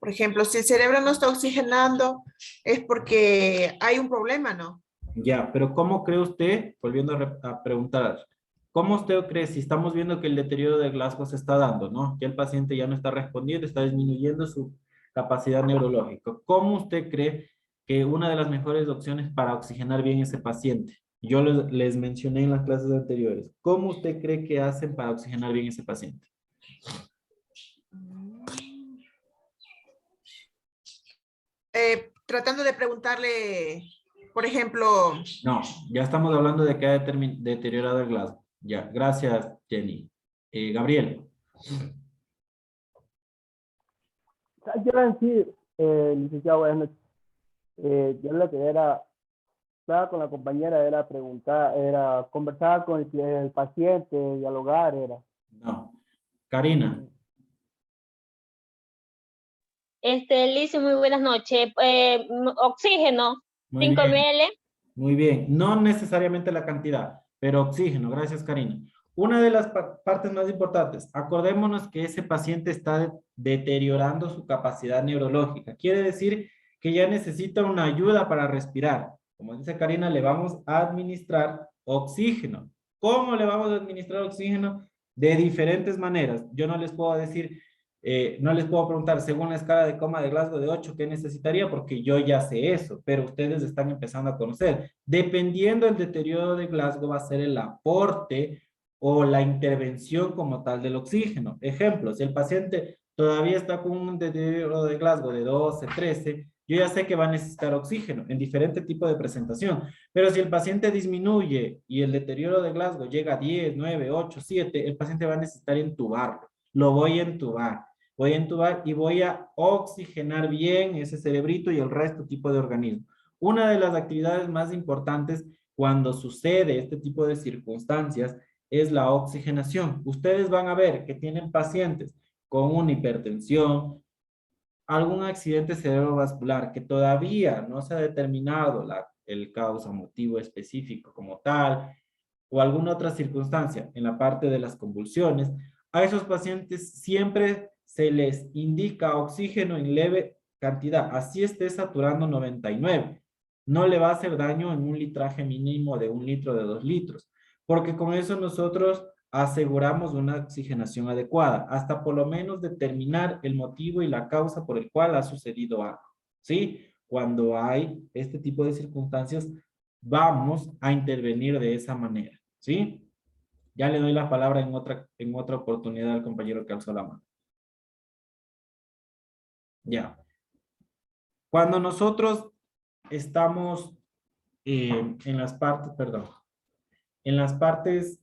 Por ejemplo, si el cerebro no está oxigenando, es porque hay un problema, ¿no? Ya, pero ¿cómo cree usted, volviendo a preguntar, cómo usted cree si estamos viendo que el deterioro de Glasgow se está dando, ¿no? Que el paciente ya no está respondiendo, está disminuyendo su capacidad neurológica. ¿Cómo usted cree que una de las mejores opciones para oxigenar bien ese paciente? Yo les mencioné en las clases anteriores. ¿Cómo usted cree que hacen para oxigenar bien ese paciente? Tratando de preguntarle, por ejemplo, No, ya estamos hablando de que ha deteriorado el Glasgow. Ya, gracias, Jenny. Gabriel. Yo en sí, licenciado, buenas noches. Yo lo que era, estaba con la compañera, era preguntar, era conversar con el paciente, dialogar, era. No. Karina. Lizy, muy buenas noches. Oxígeno, Muy 5 bien. ml. Muy bien, no necesariamente la cantidad, pero oxígeno, gracias Karina. Una de las partes más importantes, acordémonos que ese paciente está deteriorando su capacidad neurológica. Quiere decir que ya necesita una ayuda para respirar. Como dice Karina, le vamos a administrar oxígeno. ¿Cómo le vamos a administrar oxígeno? De diferentes maneras. Yo no les puedo decir, no les puedo preguntar según la escala de coma de Glasgow de 8 qué necesitaría porque yo ya sé eso, pero ustedes están empezando a conocer. Dependiendo del deterioro de Glasgow va a ser el aporte o la intervención como tal del oxígeno. Ejemplo, si el paciente todavía está con un deterioro de Glasgow de 12, 13, yo ya sé que va a necesitar oxígeno en diferente tipo de presentación. Pero si el paciente disminuye y el deterioro de Glasgow llega a 10, 9, 8, 7, el paciente va a necesitar entubarlo. Lo voy a entubar. Voy a entubar y voy a oxigenar bien ese cerebrito y el resto tipo de organismo. Una de las actividades más importantes cuando sucede este tipo de circunstancias es la oxigenación. Ustedes van a ver que tienen pacientes con una hipertensión, algún accidente cerebrovascular que todavía no se ha determinado el causa, motivo específico como tal, o alguna otra circunstancia en la parte de las convulsiones, a esos pacientes siempre se les indica oxígeno en leve cantidad, así esté saturando 99. No le va a hacer daño en un litraje mínimo de 1 litro, de 2 litros, porque con eso nosotros aseguramos una oxigenación adecuada, hasta por lo menos determinar el motivo y la causa por el cual ha sucedido algo, ¿sí? Cuando hay este tipo de circunstancias, vamos a intervenir de esa manera, ¿sí? Ya le doy la palabra en otra oportunidad al compañero que alzó la mano. Ya. Cuando nosotros estamos en las partes, perdón, en las partes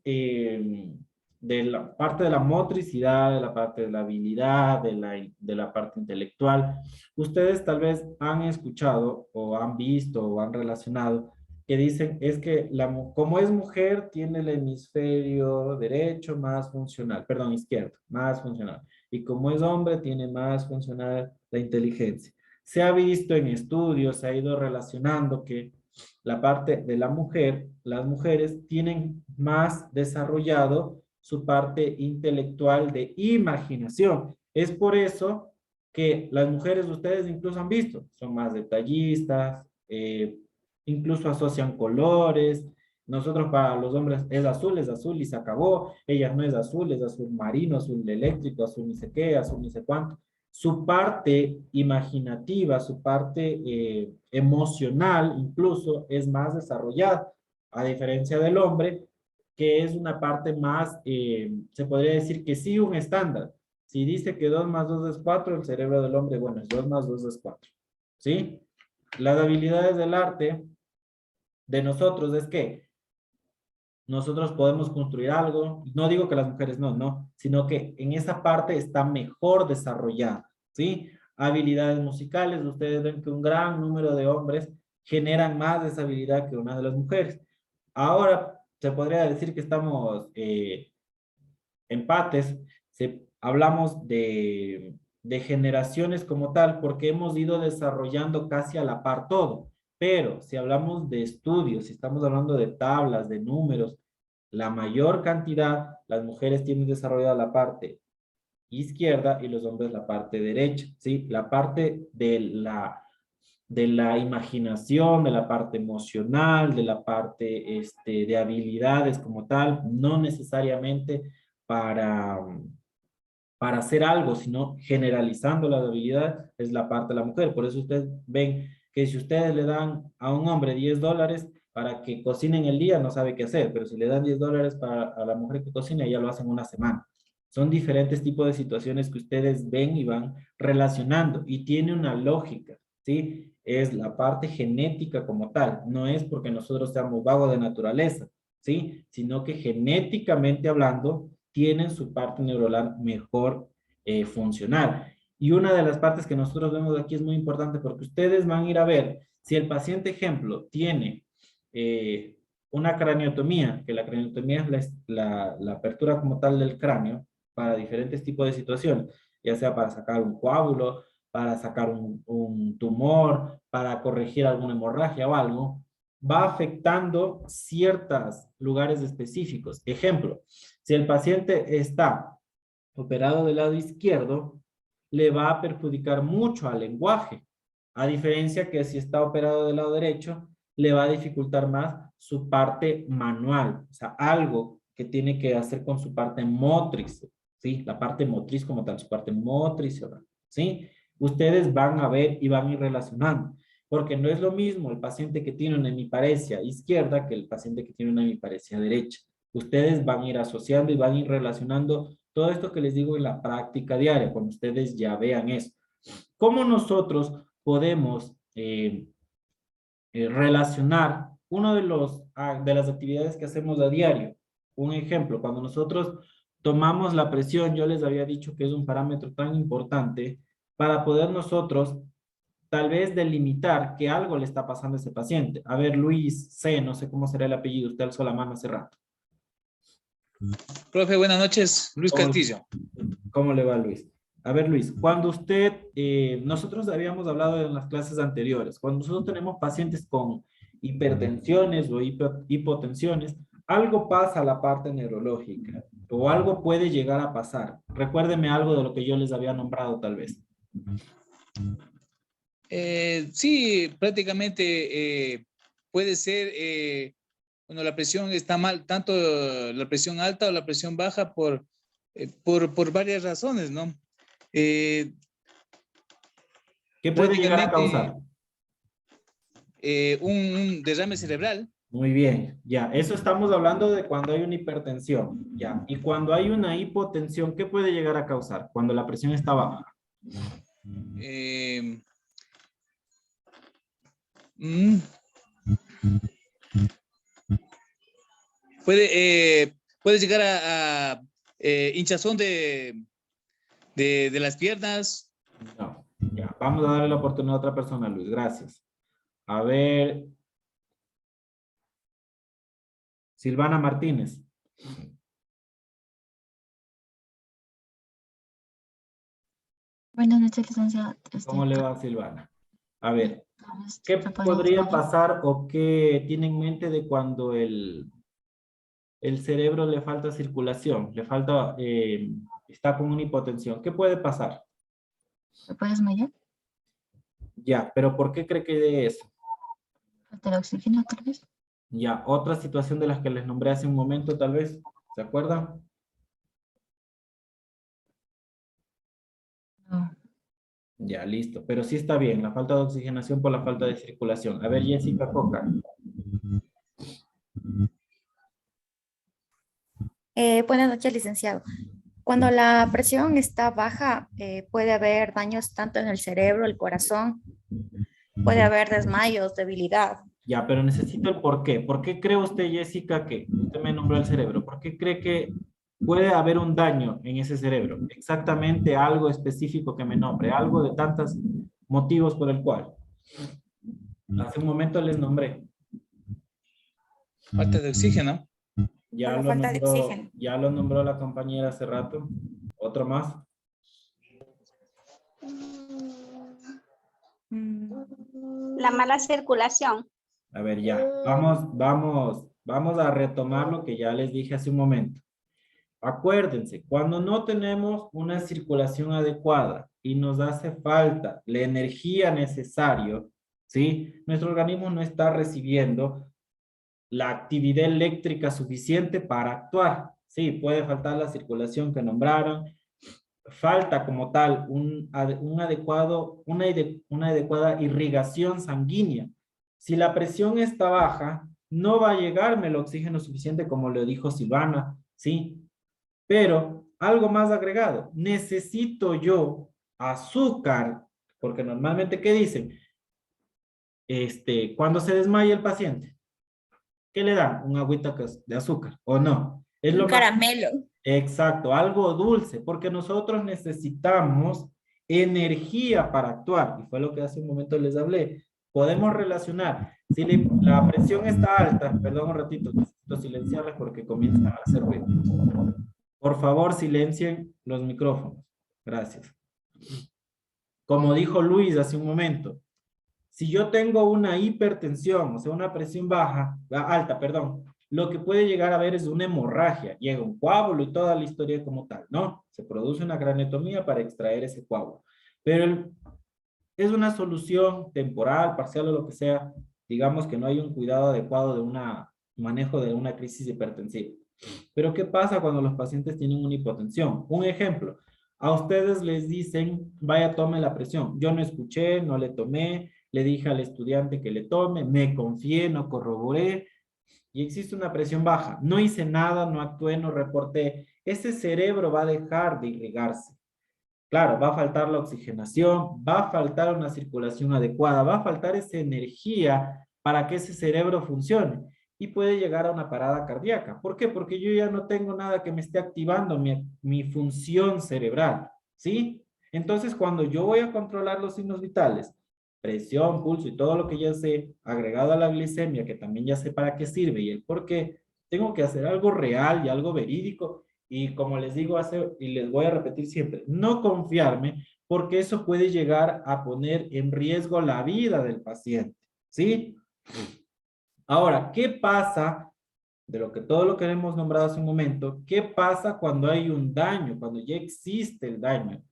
de la parte de la motricidad, de la parte de la habilidad, de la parte intelectual. Ustedes tal vez han escuchado o han visto o han relacionado que dicen es que como es mujer tiene el hemisferio derecho más funcional, perdón, izquierdo, más funcional. Y como es hombre tiene más funcional la inteligencia. Se ha visto en estudios, se ha ido relacionando que la parte de la mujer, las mujeres tienen más desarrollado su parte intelectual de imaginación. Es por eso que las mujeres, ustedes incluso han visto, son más detallistas, incluso asocian colores. Nosotros para los hombres es azul y se acabó. Ellas no es azul marino, azul eléctrico, azul ni sé qué, azul ni sé cuánto. Su parte imaginativa, su parte emocional incluso es más desarrollada, a diferencia del hombre, que es una parte más, se podría decir que sí un estándar. Si dice que 2 más 2 es 4, el cerebro del hombre, bueno, es 2 más 2 es 4. ¿Sí? Las habilidades del arte de nosotros es que nosotros podemos construir algo, no digo que las mujeres no, sino que en esa parte está mejor desarrollada, ¿sí? Habilidades musicales, ustedes ven que un gran número de hombres generan más de esa habilidad que una de las mujeres. Ahora, se podría decir que estamos empates, hablamos de generaciones como tal, porque hemos ido desarrollando casi a la par todo. Pero si hablamos de estudios, si estamos hablando de tablas, de números, la mayor cantidad, las mujeres tienen desarrollada la parte izquierda y los hombres la parte derecha, ¿sí? La parte de la imaginación, de la parte emocional, de la parte de habilidades como tal, no necesariamente para, para hacer algo, sino generalizando la habilidad, es la parte de la mujer. Por eso ustedes ven que si ustedes le dan a un hombre $10 para que cocine en el día, no sabe qué hacer, pero si le dan $10 para a la mujer que cocina, ya lo hacen una semana. Son diferentes tipos de situaciones que ustedes ven y van relacionando y tiene una lógica, ¿sí? Es la parte genética como tal, no es porque nosotros seamos vagos de naturaleza, ¿sí? Sino que genéticamente hablando, tienen su parte neuronal mejor funcional. Y una de las partes que nosotros vemos aquí es muy importante porque ustedes van a ir a ver si el paciente, ejemplo, tiene una craniotomía, que la craniotomía es la apertura como tal del cráneo para diferentes tipos de situaciones, ya sea para sacar un coágulo, para sacar un tumor, para corregir alguna hemorragia o algo, va afectando ciertos lugares específicos. Ejemplo, si el paciente está operado del lado izquierdo, le va a perjudicar mucho al lenguaje, a diferencia que si está operado del lado derecho, le va a dificultar más su parte manual, o sea, algo que tiene que hacer con su parte motriz, ¿sí? La parte motriz como tal, su parte motriz, ¿sí? Ustedes van a ver y van a ir relacionando, porque no es lo mismo el paciente que tiene una hemiparesia izquierda que el paciente que tiene una hemiparesia derecha. Ustedes van a ir asociando y van a ir relacionando todo esto que les digo en la práctica diaria, cuando ustedes ya vean eso. ¿Cómo nosotros podemos relacionar uno de las actividades que hacemos a diario? Un ejemplo, cuando nosotros tomamos la presión, yo les había dicho que es un parámetro tan importante para poder nosotros tal vez delimitar que algo le está pasando a ese paciente. A ver, Luis C., no sé cómo será el apellido, usted alzó la mano hace rato. Profe, buenas noches. Luis ¿Cómo, Castillo. ¿Cómo le va, Luis? A ver, Luis, cuando usted, nosotros habíamos hablado en las clases anteriores, cuando nosotros tenemos pacientes con hipertensiones o hipotensiones, algo pasa a la parte neurológica o algo puede llegar a pasar. Recuérdeme algo de lo que yo les había nombrado tal vez. Sí, prácticamente puede ser cuando la presión está mal, tanto la presión alta o la presión baja por varias razones, ¿no? ¿Qué puede llegar a causar? Un derrame cerebral. Muy bien, ya. Eso estamos hablando de cuando hay una hipertensión, ya. Y cuando hay una hipotensión, ¿qué puede llegar a causar? Cuando la presión está baja. Puede llegar hinchazón de las piernas. No, ya. Vamos a darle la oportunidad a otra persona, Luis. Gracias. A ver. Silvana Martínez. Buenas noches, licenciado. ¿Cómo le va, Silvana? A ver, ¿qué ¿me podría podría explicar? pasar o qué tiene en mente de cuando el cerebro le falta circulación, le falta, está con una hipotensión? ¿Qué puede pasar? ¿Me puedes desmayar? Ya, pero ¿por qué cree que de eso? ¿Falta el oxígeno, tal vez? Ya, otra situación de las que les nombré hace un momento, tal vez, ¿se acuerdan? No. Ya, listo, pero sí está bien, la falta de oxigenación por la falta de circulación. A ver, Jessica Coca. Buenas noches, licenciado. Cuando la presión está baja, puede haber daños tanto en el cerebro, el corazón, puede haber desmayos, debilidad. Ya, pero necesito el por qué. ¿Por qué cree usted, Jessica, que usted me nombró el cerebro? ¿Por qué cree que puede haber un daño en ese cerebro? Exactamente algo específico que me nombre, algo de tantos motivos por el cual. Hace un momento les nombré. Falta de oxígeno. Ya Por la lo falta de nombró, oxígeno. ya lo nombró la compañera hace rato. ¿Otro más? La mala circulación. A ver, ya. Vamos a retomar lo que ya les dije hace un momento. Acuérdense, cuando no tenemos una circulación adecuada y nos hace falta la energía necesaria, ¿sí? Nuestro organismo no está recibiendo la actividad eléctrica suficiente para actuar. Sí, puede faltar la circulación que nombraron, falta como tal una adecuada irrigación sanguínea. Si la presión está baja, no va a llegarme el oxígeno suficiente, como lo dijo Silvana, ¿sí? Pero algo más agregado, necesito yo azúcar, porque normalmente, ¿qué dicen? Cuando se desmaya el paciente, ¿qué le dan? Un agüita de azúcar, ¿o no? Es lo Un más... caramelo. Exacto, algo dulce, porque nosotros necesitamos energía para actuar, y fue lo que hace un momento les hablé. Podemos relacionar, si la presión está alta, perdón un ratito, necesito silenciarla porque comienzan a hacer ruido. Por favor, silencien los micrófonos. Gracias. Como dijo Luis hace un momento, si yo tengo una hipertensión, o sea, una presión alta, perdón, lo que puede llegar a ver es una hemorragia. Llega un coágulo y toda la historia como tal, ¿no? Se produce una craneotomía para extraer ese coágulo. Pero es una solución temporal, parcial o lo que sea. Digamos que no hay un cuidado adecuado de un manejo de una crisis hipertensiva. Pero ¿qué pasa cuando los pacientes tienen una hipotensión? Un ejemplo, a ustedes les dicen, vaya, tome la presión. Yo no escuché, no le tomé, le dije al estudiante que le tome, me confié, no corroboré, y existe una presión baja. No hice nada, no actué, no reporté. Ese cerebro va a dejar de irrigarse. Claro, va a faltar la oxigenación, va a faltar una circulación adecuada, va a faltar esa energía para que ese cerebro funcione y puede llegar a una parada cardíaca. ¿Por qué? Porque yo ya no tengo nada que me esté activando mi función cerebral, ¿sí? Entonces, cuando yo voy a controlar los signos vitales, presión, pulso y todo lo que ya sé, agregado a la glicemia, que también ya sé para qué sirve y el por qué, tengo que hacer algo real y algo verídico. Y como les digo y les voy a repetir siempre, no confiarme porque eso puede llegar a poner en riesgo la vida del paciente, ¿sí? Ahora, ¿qué pasa de todo lo que hemos nombrado hace un momento? ¿Qué pasa cuando hay un daño, cuando ya existe el daño?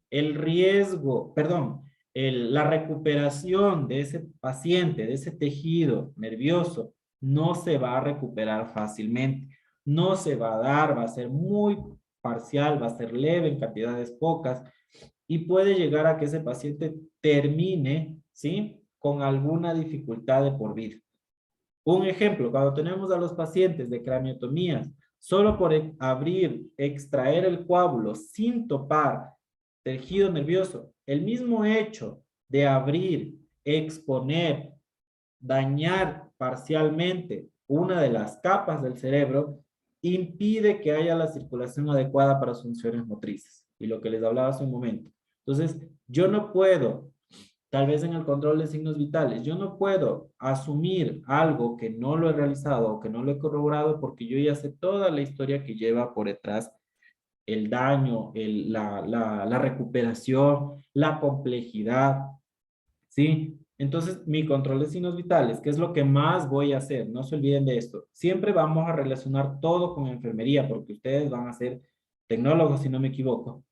El riesgo, perdón, la recuperación de ese paciente, de ese tejido nervioso, no se va a recuperar fácilmente. No se va a dar, va a ser muy parcial, va a ser leve en cantidades pocas y puede llegar a que ese paciente termine, ¿sí? Con alguna dificultad de por vida. Un ejemplo, cuando tenemos a los pacientes de craniotomías, solo por abrir, extraer el coágulo sin topar tejido nervioso, el mismo hecho de abrir, exponer, dañar parcialmente una de las capas del cerebro, impide que haya la circulación adecuada para sus funciones motrices. Y lo que les hablaba hace un momento. Entonces, yo no puedo, tal vez en el control de signos vitales, yo no puedo asumir algo que no lo he realizado o que no lo he corroborado porque yo ya sé toda la historia que lleva por detrás el daño, la recuperación, la complejidad, ¿sí? Entonces, mi control de signos vitales, ¿qué es lo que más voy a hacer? No se olviden de esto. Siempre vamos a relacionar todo con enfermería, porque ustedes van a ser tecnólogos, si no me equivoco.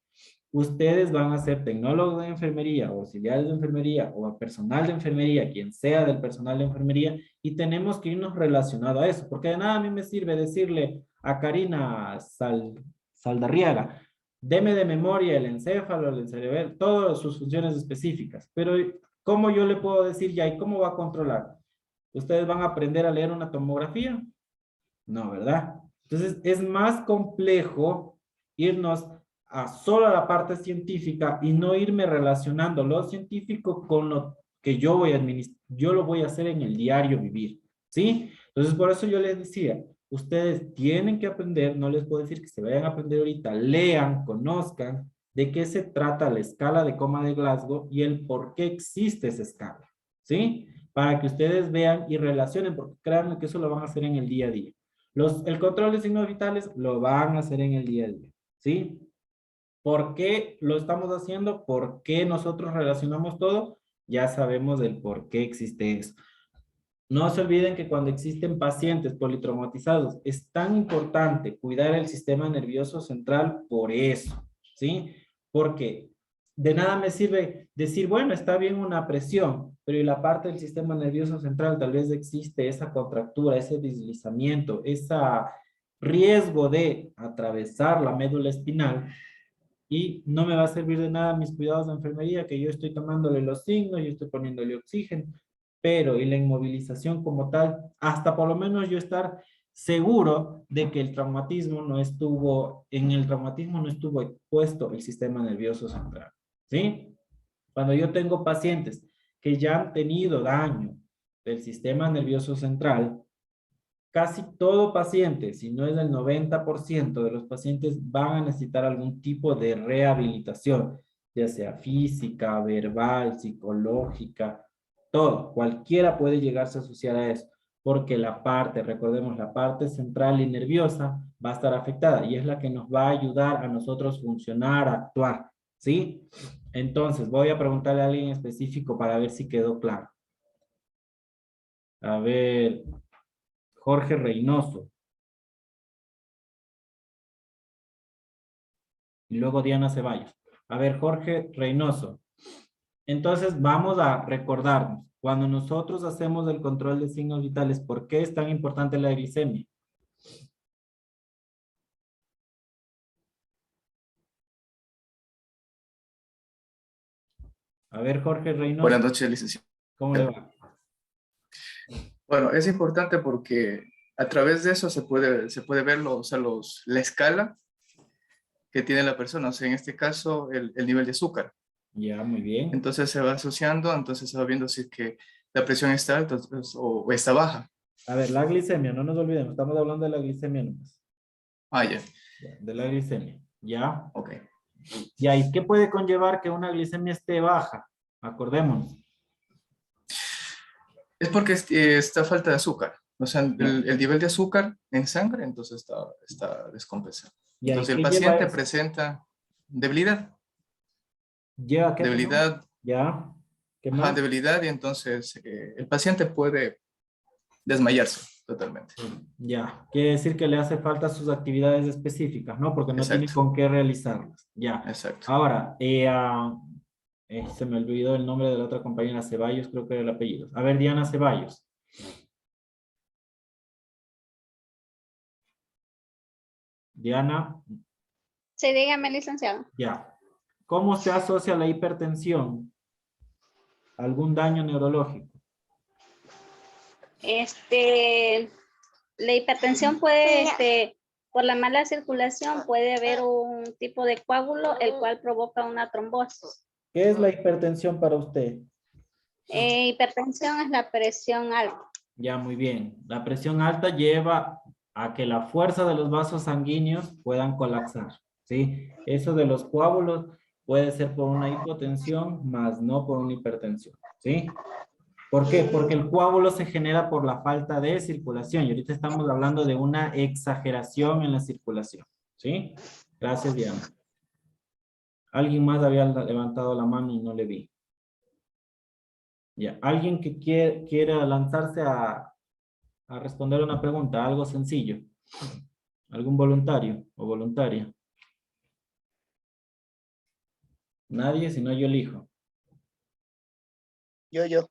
Ustedes van a ser tecnólogos de enfermería, o auxiliares de enfermería, o personal de enfermería, quien sea del personal de enfermería, y tenemos que irnos relacionado a eso, porque de nada a mí me sirve decirle a Karina Saldarriaga, deme de memoria el encéfalo, el cerebelo, todas sus funciones específicas, pero ¿cómo yo le puedo decir ya y cómo va a controlar? ¿Ustedes van a aprender a leer una tomografía? No, ¿verdad? Entonces es más complejo irnos a solo la parte científica y no irme relacionando lo científico con lo que yo voy a administrar, yo lo voy a hacer en el diario vivir, ¿sí? Entonces por eso yo les decía, ustedes tienen que aprender, no les puedo decir que se vayan a aprender ahorita, lean, conozcan de qué se trata la escala de coma de Glasgow y el por qué existe esa escala, ¿sí? Para que ustedes vean y relacionen, porque créanme que eso lo van a hacer en el día a día. El control de signos vitales lo van a hacer en el día a día, ¿sí? ¿Por qué lo estamos haciendo? ¿Por qué nosotros relacionamos todo? Ya sabemos del por qué existe eso. No se olviden que cuando existen pacientes politraumatizados, es tan importante cuidar el sistema nervioso central por eso, ¿sí? Porque de nada me sirve decir, bueno, está bien una presión, pero y la parte del sistema nervioso central tal vez existe esa contractura, ese deslizamiento, ese riesgo de atravesar la médula espinal y no me va a servir de nada mis cuidados de enfermería, que yo estoy tomándole los signos, yo estoy poniéndole oxígeno, pero y la inmovilización como tal, hasta por lo menos yo estar seguro de que el traumatismo no estuvo, en el traumatismo no estuvo expuesto el sistema nervioso central, ¿sí? Cuando yo tengo pacientes que ya han tenido daño del sistema nervioso central, casi todo paciente, si no es el 90% de los pacientes, van a necesitar algún tipo de rehabilitación, ya sea física, verbal, psicológica, todo. Cualquiera puede llegarse a asociar a eso, porque la parte, recordemos, la parte central y nerviosa va a estar afectada y es la que nos va a ayudar a nosotros funcionar, a actuar, ¿sí? Entonces, voy a preguntarle a alguien específico para ver si quedó claro. A ver... Jorge Reynoso. Y luego Diana Ceballos. A ver, Jorge Reynoso. Entonces, vamos a recordarnos. Cuando nosotros hacemos el control de signos vitales, ¿por qué es tan importante la glicemia? A ver, Jorge Reynoso. Buenas noches, licenciado. ¿Cómo le va? Bueno, es importante porque a través de eso se puede ver la escala que tiene la persona, o sea, en este caso, el nivel de azúcar. Ya, muy bien. Entonces se va asociando, entonces se va viendo si es que la presión está alta o está baja. A ver, la glicemia, no nos olvidemos, estamos hablando de la glicemia nomás. Ah, ya. Ya, de la glicemia, ¿ya? Ok. Ya, ¿y qué puede conllevar que una glicemia esté baja? Acordémonos. Es porque está falta de azúcar. O sea, el nivel de azúcar en sangre, entonces está descompensado. Ya, Entonces ¿y el qué lleva paciente eso? presenta debilidad. ¿Lleva qué? Debilidad. Ya. ¿Qué Ajá, más? debilidad, y entonces el paciente puede desmayarse totalmente. Ya, quiere decir que le hace falta sus actividades específicas, ¿no? Porque no tiene Exacto. con qué realizarlas. Ya. Exacto. Ahora, se me olvidó el nombre de la otra compañera, Ceballos, creo que era el apellido. A ver, Diana Ceballos. Diana, Sí, dígame, licenciado. ya. ¿Cómo se asocia la hipertensión? ¿Algún daño neurológico? La hipertensión puede, por la mala circulación, puede haber un tipo de coágulo, el cual provoca una trombosis. ¿Qué es la hipertensión para usted? Hipertensión es la presión alta. Ya, muy bien. La presión alta lleva a que la fuerza de los vasos sanguíneos puedan colapsar, ¿sí? Eso de los coágulos puede ser por una hipotensión, más no por una hipertensión, ¿sí? ¿Por qué? Porque el coágulo se genera por la falta de circulación y ahorita estamos hablando de una exageración en la circulación, ¿sí? Gracias, Diana. Alguien más había levantado la mano y no le vi. Ya, alguien que quiera lanzarse a responder una pregunta, algo sencillo. ¿Algún voluntario o voluntaria? Nadie, si no yo elijo. Yo.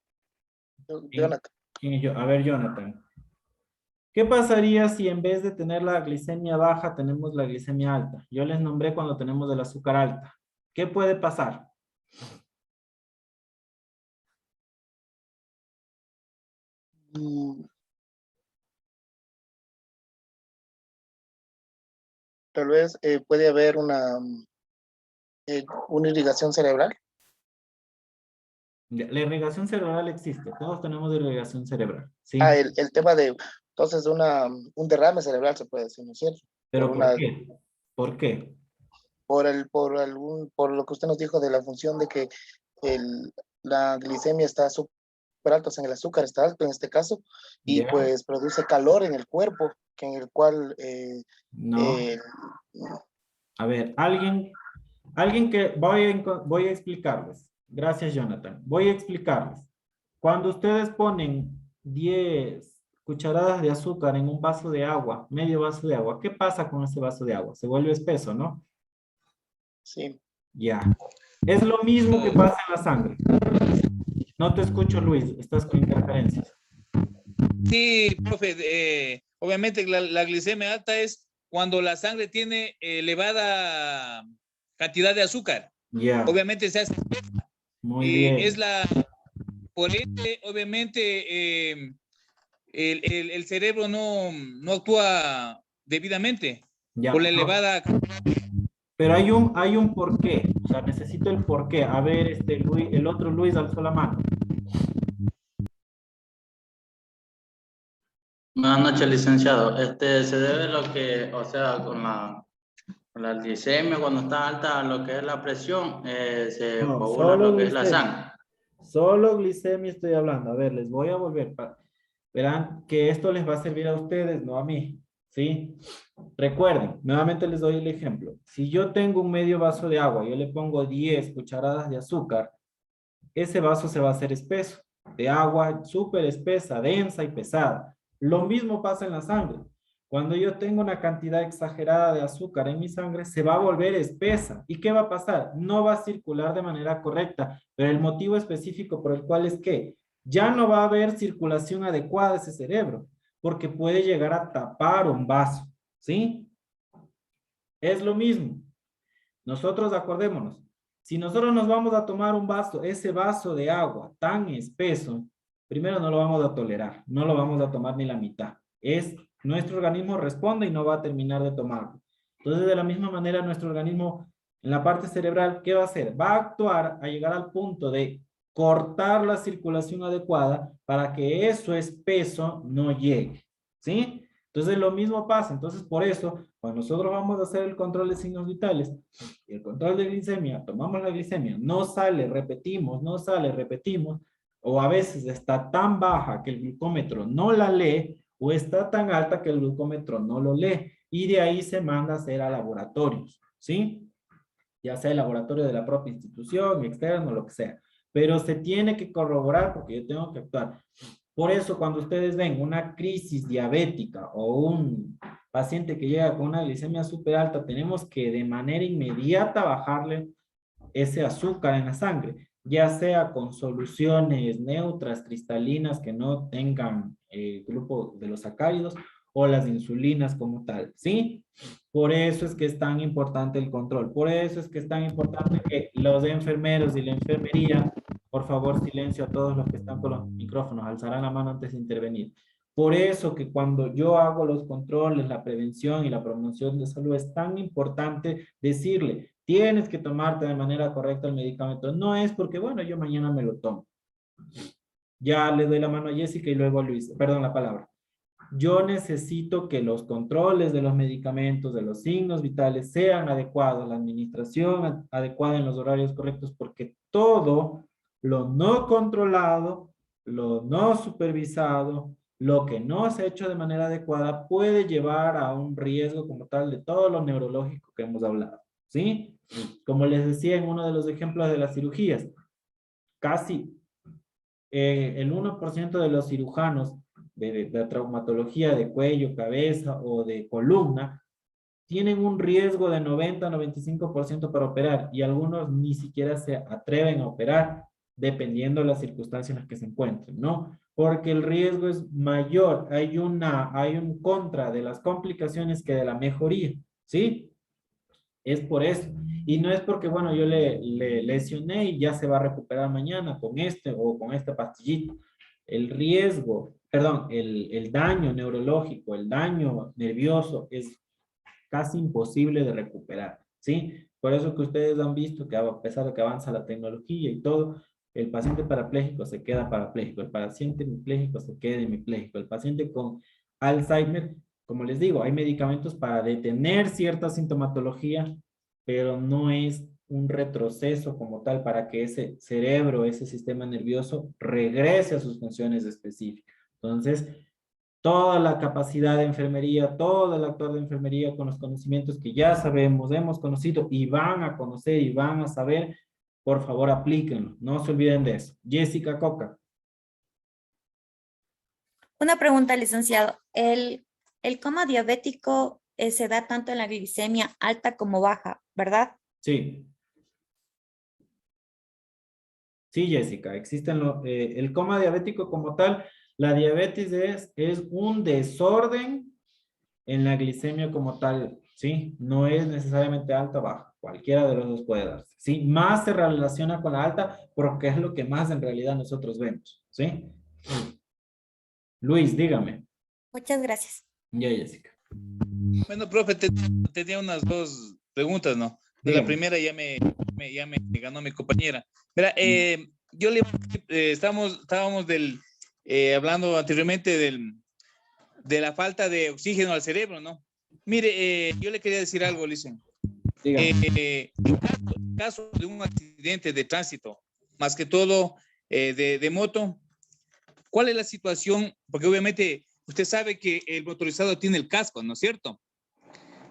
Jonathan. ¿Quién es yo? A ver, Jonathan. ¿Qué pasaría si en vez de tener la glicemia baja tenemos la glicemia alta? Yo les nombré cuando tenemos el azúcar alta. ¿Qué puede pasar? Tal vez puede haber una irrigación cerebral. La irrigación cerebral existe. Todos tenemos irrigación cerebral. ¿sí? El tema de, entonces, un derrame cerebral se puede decir, ¿no es cierto? ¿Pero por qué? ¿Por qué? Por lo que usted nos dijo de la función de que la glicemia está súper alta, o sea, el azúcar está alto en este caso, y pues produce calor en el cuerpo, que en el cual... no. A ver, alguien que voy a explicarles. Gracias, Jonathan. Voy a explicarles. Cuando ustedes ponen 10 cucharadas de azúcar en un vaso de agua, medio vaso de agua, ¿qué pasa con ese vaso de agua? Se vuelve espeso, ¿no? Sí. Ya. Es lo mismo que pasa en la sangre. No te escucho, Luis. Estás con interferencias. Sí, profe. Obviamente la glicemia alta es cuando la sangre tiene elevada cantidad de azúcar. Ya. Obviamente se hace. Muy bien. Por ende, obviamente, el cerebro no actúa debidamente Ya. por la elevada. Pero hay un porqué. O sea, necesito el porqué. A ver, Luis, el otro Luis alzó la mano. Buenas noches, licenciado. Se debe lo que, o sea, con la glicemia, cuando está alta, lo que es la presión, se coagula lo que es la sangre. Solo glicemia estoy hablando. A ver, les voy a volver. Verán que esto les va a servir a ustedes, no a mí. ¿Sí? Recuerden, nuevamente les doy el ejemplo. Si yo tengo un medio vaso de agua, yo le pongo 10 cucharadas de azúcar, ese vaso se va a hacer espeso, de agua súper espesa, densa y pesada. Lo mismo pasa en la sangre. Cuando yo tengo una cantidad exagerada de azúcar en mi sangre, se va a volver espesa. ¿Y qué va a pasar? No va a circular de manera correcta, pero el motivo específico por el cual es que ya no va a haber circulación adecuada de ese cerebro, porque puede llegar a tapar un vaso, ¿sí? Es lo mismo. Nosotros acordémonos, si nosotros nos vamos a tomar un vaso, ese vaso de agua tan espeso, primero no lo vamos a tolerar, no lo vamos a tomar ni la mitad. Nuestro organismo responde y no va a terminar de tomarlo. Entonces, de la misma manera, nuestro organismo, en la parte cerebral, ¿qué va a hacer? Va a actuar a llegar al punto de cortar la circulación adecuada para que eso espeso no llegue, ¿sí? Entonces, lo mismo pasa. Entonces, por eso, cuando nosotros vamos a hacer el control de signos vitales, y el control de glicemia, tomamos la glicemia, no sale, repetimos, no sale, repetimos, o a veces está tan baja que el glucómetro no la lee, o está tan alta que el glucómetro no lo lee, y de ahí se manda a hacer a laboratorios, ¿sí? Ya sea el laboratorio de la propia institución, externo, lo que sea. Pero se tiene que corroborar porque yo tengo que actuar. Por eso, cuando ustedes ven una crisis diabética o un paciente que llega con una glicemia súper alta, tenemos que de manera inmediata bajarle ese azúcar en la sangre, ya sea con soluciones neutras, cristalinas, que no tengan grupo de los sacáridos, o las insulinas como tal, ¿sí? Por eso es que es tan importante el control, por eso es que es tan importante que los enfermeros y la enfermería, por favor, silencio a todos los que están con los micrófonos, alzarán la mano antes de intervenir. Por eso que cuando yo hago los controles, la prevención y la promoción de salud, es tan importante decirle, tienes que tomarte de manera correcta el medicamento. No es porque, bueno, yo mañana me lo tomo. Ya le doy la mano a Jessica y luego a Luis. Perdón, la palabra. yo necesito que los controles de los medicamentos, de los signos vitales, sean adecuados, la administración adecuada en los horarios correctos, porque todo lo no controlado, lo no supervisado, lo que no se ha hecho de manera adecuada puede llevar a un riesgo como tal de todo lo neurológico que hemos hablado, ¿sí? Como les decía en uno de los ejemplos de las cirugías, casi el 1% de los cirujanos de traumatología de cuello, cabeza o de columna tienen un riesgo de 90-95% para operar y algunos ni siquiera se atreven a operar dependiendo de las circunstancias en las que se encuentren, ¿no? Porque el riesgo es mayor, hay un contra de las complicaciones que de la mejoría, ¿sí? Es por eso. Y no es porque, bueno, yo le lesioné y ya se va a recuperar mañana con este o con esta pastillita. El riesgo, perdón, el daño neurológico, el daño nervioso es casi imposible de recuperar, ¿sí? Por eso que ustedes han visto que a pesar de que avanza la tecnología y todo, el paciente parapléjico se queda parapléjico, el paciente hemipléjico se queda hemipléjico, el paciente con Alzheimer, como les digo, hay medicamentos para detener cierta sintomatología, pero no es un retroceso como tal para que ese cerebro, ese sistema nervioso regrese a sus funciones específicas. Entonces, toda la capacidad de enfermería, todo el actor de enfermería con los conocimientos que ya sabemos, hemos conocido y van a conocer y van a saber, por favor aplíquenlo, no se olviden de eso. Jessica Coca. Una pregunta, licenciado. El coma diabético se da tanto en la glicemia alta como baja, ¿verdad? Sí. Sí, Jessica, existen el coma diabético como tal. La diabetes es un desorden en la glicemia como tal, ¿sí? No es necesariamente alta o baja, cualquiera de los dos puede darse, ¿sí? Más se relaciona con la alta porque es lo que más en realidad nosotros vemos, ¿sí? Luis, dígame. Muchas gracias. Ya, Jessica. Bueno, profe, tenía unas dos preguntas, ¿no? Dígame. La primera ya me ganó mi compañera. Mira, yo le estábamos hablando anteriormente de la falta de oxígeno al cerebro, ¿no? Mire, yo le quería decir algo, Licen. En caso de un accidente de tránsito, más que todo de moto, ¿cuál es la situación? Porque obviamente usted sabe que el motorizado tiene el casco, ¿no es cierto?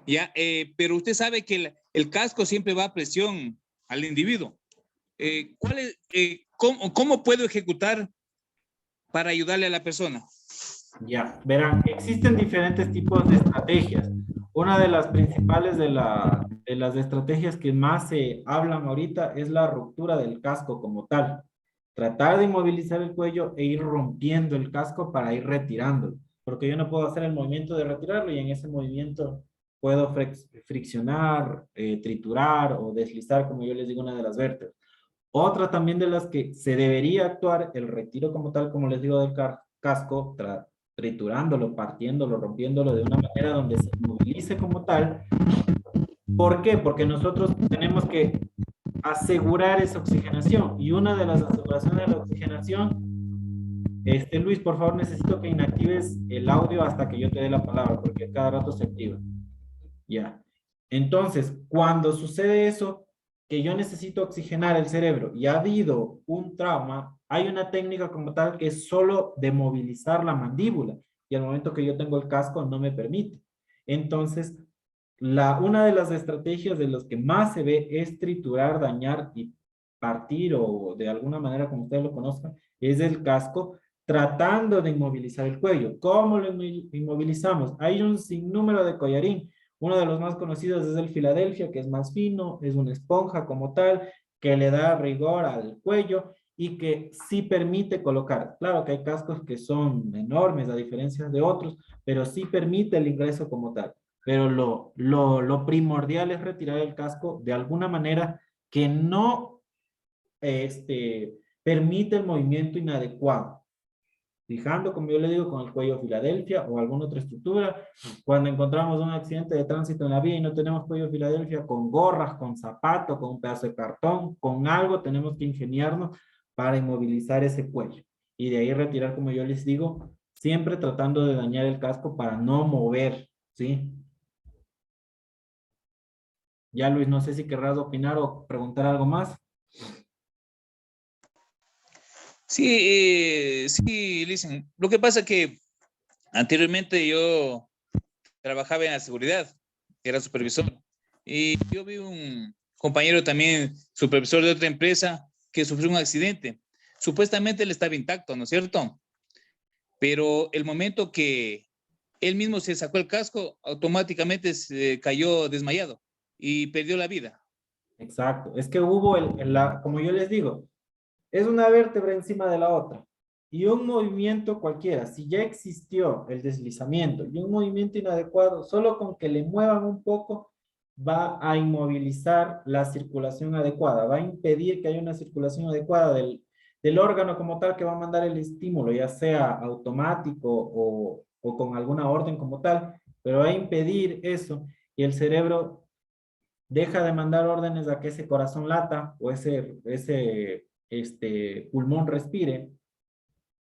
Ya, pero usted sabe que el casco siempre va a presión al individuo. ¿Cómo puedo ejecutar para ayudarle a la persona? Ya, verán, existen diferentes tipos de estrategias. Una de las principales de las estrategias que más se hablan ahorita es la ruptura del casco como tal. Tratar de inmovilizar el cuello e ir rompiendo el casco para ir retirándolo. Porque yo no puedo hacer el movimiento de retirarlo y en ese movimiento puedo friccionar, triturar o deslizar, como yo les digo, una de las vértebras. Otra también de las que se debería actuar, el retiro como tal, como les digo, del casco, triturándolo, partiéndolo, rompiéndolo de una manera donde se movilice como tal. ¿Por qué? Porque nosotros tenemos que asegurar esa oxigenación. Y una de las aseguraciones de la oxigenación, Luis, por favor, necesito que inactives el audio hasta que yo te dé la palabra, porque cada rato se activa. Ya. Entonces, cuando sucede eso, que yo necesito oxigenar el cerebro y ha habido un trauma, hay una técnica como tal que es solo de movilizar la mandíbula y al momento que yo tengo el casco no me permite. Entonces, una de las estrategias de los que más se ve es triturar, dañar y partir o de alguna manera como ustedes lo conozcan, es el casco tratando de inmovilizar el cuello. ¿Cómo lo inmovilizamos? Hay un sinnúmero de collarín. Uno de los más conocidos es el Filadelfia, que es más fino, es una esponja como tal, que le da rigor al cuello y que sí permite colocar. Claro que hay cascos que son enormes a diferencia de otros, pero sí permite el ingreso como tal. Pero lo primordial es retirar el casco de alguna manera que no permite el movimiento inadecuado. Fijando, como yo le digo, con el cuello Filadelfia o alguna otra estructura. Cuando encontramos un accidente de tránsito en la vía y no tenemos cuello Filadelfia, con gorras, con zapatos, con un pedazo de cartón, con algo tenemos que ingeniarnos para inmovilizar ese cuello. Y de ahí retirar, como yo les digo, siempre tratando de dañar el casco para no mover, ¿sí? Ya, Luis, no sé si querrás opinar o preguntar algo más. Sí, sí, listen. Lo que pasa es que anteriormente yo trabajaba en la seguridad, era supervisor. Y yo vi un compañero también, supervisor de otra empresa, que sufrió un accidente. Supuestamente él estaba intacto, ¿no es cierto? Pero el momento que él mismo se sacó el casco, automáticamente se cayó desmayado y perdió la vida. Exacto. Es que hubo, como yo les digo, es una vértebra encima de la otra. Y un movimiento cualquiera, si ya existió el deslizamiento y un movimiento inadecuado, solo con que le muevan un poco, va a inmovilizar la circulación adecuada, va a impedir que haya una circulación adecuada del órgano como tal que va a mandar el estímulo, ya sea automático o con alguna orden como tal, pero va a impedir eso y el cerebro deja de mandar órdenes a que ese corazón lata o ese pulmón respire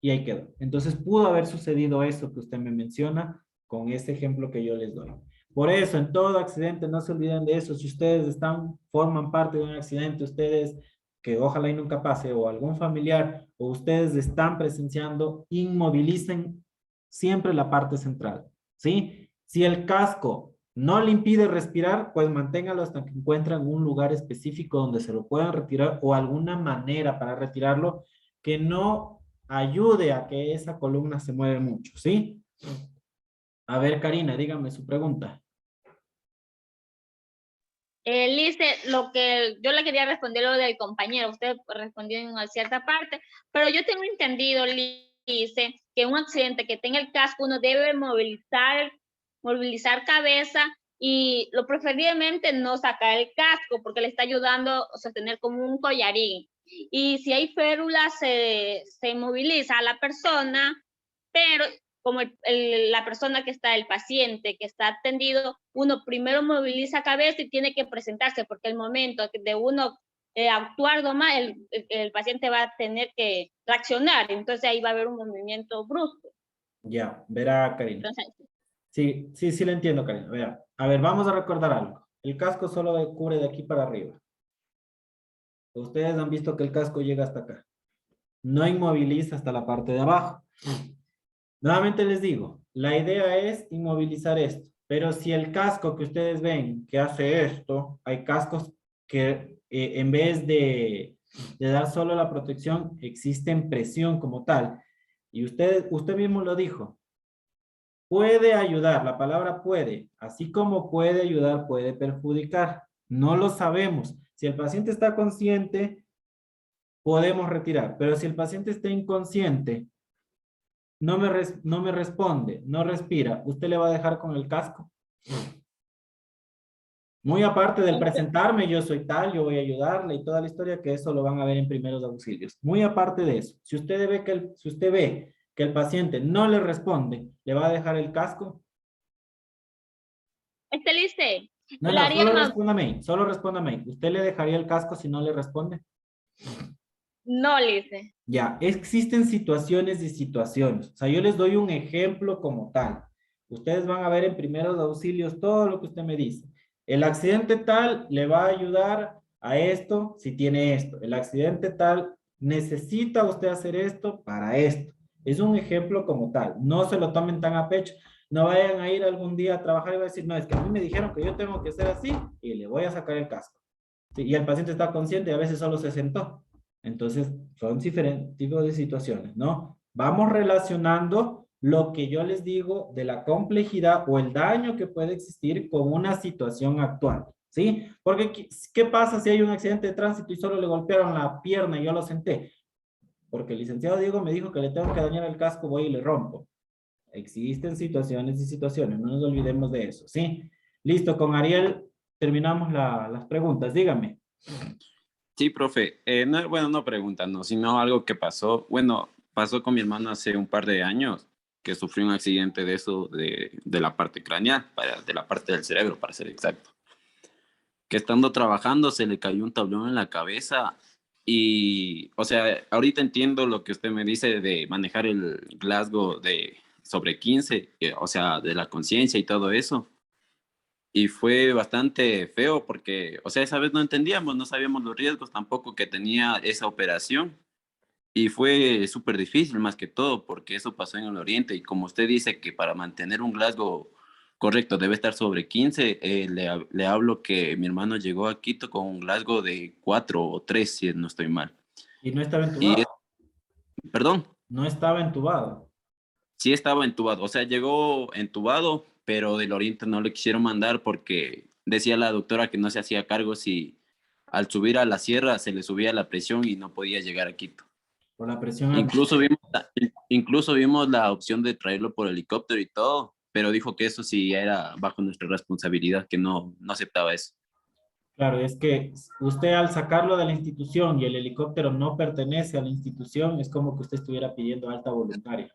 y ahí quedó. Entonces pudo haber sucedido eso que usted me menciona con ese ejemplo que yo les doy. Por eso, en todo accidente, no se olviden de eso. Si ustedes forman parte de un accidente, ustedes, que ojalá y nunca pase, o algún familiar, o ustedes están presenciando, inmovilicen siempre la parte central, ¿sí? Si el casco no le impide respirar, pues manténgalo hasta que encuentren un lugar específico donde se lo puedan retirar o alguna manera para retirarlo que no ayude a que esa columna se mueva mucho, ¿sí? A ver, Karina, dígame su pregunta. Lice, lo que yo le quería responder lo del compañero, usted respondió en una cierta parte, pero yo tengo entendido, Lice, que un accidente que tenga el casco uno debe movilizar cabeza y lo preferiblemente no sacar el casco porque le está ayudando a sostener como un collarín. Y si hay férulas, se moviliza a la persona, pero como la persona que está, el paciente que está atendido, uno primero moviliza cabeza y tiene que presentarse, porque el momento de uno actuar nomás, el paciente va a tener que reaccionar, entonces ahí va a haber un movimiento brusco. Ya, verá, Karina. Entonces, Sí le entiendo, Karina. Verá, a ver, vamos a recordar algo. El casco solo cubre de aquí para arriba. Ustedes han visto que el casco llega hasta acá. No inmoviliza hasta la parte de abajo. Nuevamente les digo, la idea es inmovilizar esto, pero si el casco que ustedes ven que hace esto, hay cascos que en vez de dar solo la protección, existen presión como tal. Y usted mismo lo dijo, puede ayudar, la palabra puede, así como puede ayudar, puede perjudicar. No lo sabemos. Si el paciente está consciente, podemos retirar, pero si el paciente está inconsciente, no me responde, no respira, ¿usted le va a dejar con el casco? Muy aparte del presentarme, yo soy tal, yo voy a ayudarle y toda la historia, que eso lo van a ver en primeros auxilios. Muy aparte de eso, si usted ve que el paciente no le responde, ¿le va a dejar el casco? Lice. No, solo respóndame. ¿Usted le dejaría el casco si no le responde? No, Lice. Ya, existen situaciones y situaciones. O sea, yo les doy un ejemplo como tal. Ustedes van a ver en primeros auxilios todo lo que usted me dice. El accidente tal le va a ayudar a esto si tiene esto. El accidente tal necesita usted hacer esto para esto. Es un ejemplo como tal. No se lo tomen tan a pecho. No vayan a ir algún día a trabajar y va a decir, no, es que a mí me dijeron que yo tengo que ser así y le voy a sacar el casco. Sí, y el paciente está consciente y a veces solo se sentó. Entonces, son diferentes tipos de situaciones, ¿no? Vamos relacionando lo que yo les digo de la complejidad o el daño que puede existir con una situación actual, ¿sí? Porque, ¿qué pasa si hay un accidente de tránsito y solo le golpearon la pierna y yo lo senté? Porque el licenciado Diego me dijo que le tengo que dañar el casco, voy y le rompo. Existen situaciones y situaciones, no nos olvidemos de eso, ¿sí? Listo, con Ariel terminamos las preguntas, dígame. Sí, profe. No pregunta, no, sino algo que pasó. Bueno, pasó con mi hermano hace un par de años, que sufrió un accidente de eso, de la parte craneal, de la parte del cerebro, para ser exacto. Que estando trabajando se le cayó un tablón en la cabeza Y, o sea, ahorita entiendo lo que usted me dice de manejar el Glasgow de sobre 15, o sea, de la conciencia y todo eso. Y fue bastante feo porque, o sea, esa vez no entendíamos, no sabíamos los riesgos tampoco que tenía esa operación. Y fue súper difícil más que todo porque eso pasó en el Oriente. Y como usted dice que para mantener un Glasgow correcto debe estar sobre 15, le hablo que mi hermano llegó a Quito con un Glasgow de 4 o 3, si no estoy mal. Y no estaba Y, entubado. perdón, No estaba entubado. sí estaba entubado, o sea, llegó entubado, pero del Oriente no le quisieron mandar porque decía la doctora que no se hacía cargo si al subir a la sierra se le subía la presión y no podía llegar a Quito. Por la presión Incluso vimos la opción de traerlo por helicóptero y todo, pero dijo que eso sí era bajo nuestra responsabilidad, que no aceptaba eso. Claro, es que usted al sacarlo de la institución y el helicóptero no pertenece a la institución, es como que usted estuviera pidiendo alta voluntaria.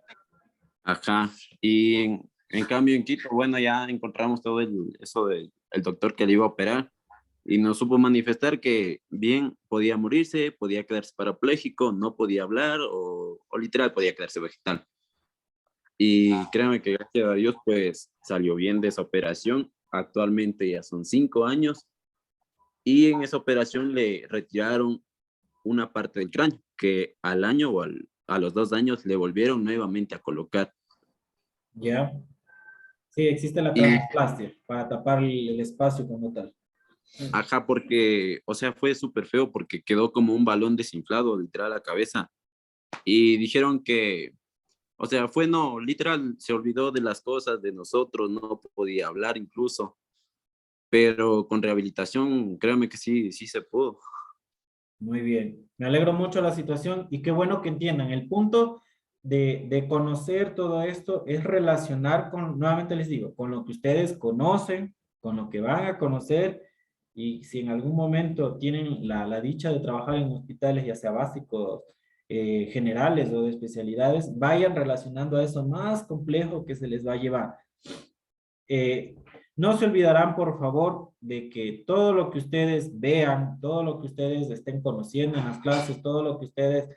Ajá, y en cambio en Quito, bueno, ya encontramos todo eso del doctor que le iba a operar y nos supo manifestar que bien podía morirse, podía quedarse parapléjico, no podía hablar o literal podía quedarse vegetal. Y créanme que gracias a Dios pues salió bien de esa operación. Actualmente ya son 5 años y en esa operación le retiraron una parte del cráneo que al año o a los 2 años le volvieron nuevamente a colocar. ¿Ya? Sí, existe la traumoplastia para tapar el espacio como tal. Ajá, porque, o sea, fue súper feo porque quedó como un balón desinflado, literal, la cabeza. Y dijeron que, o sea, literal, se olvidó de las cosas, de nosotros, no podía hablar incluso. Pero con rehabilitación, créanme que sí se pudo. Muy bien. Me alegro mucho de la situación y qué bueno que entiendan. El punto de conocer todo esto es relacionar con, nuevamente les digo, con lo que ustedes conocen, con lo que van a conocer y si en algún momento tienen la dicha de trabajar en hospitales, ya sea básicos, generales o de especialidades, vayan relacionando a eso más complejo que se les va a llevar. No se olvidarán, por favor, de que todo lo que ustedes vean, todo lo que ustedes estén conociendo en las clases, todo lo que ustedes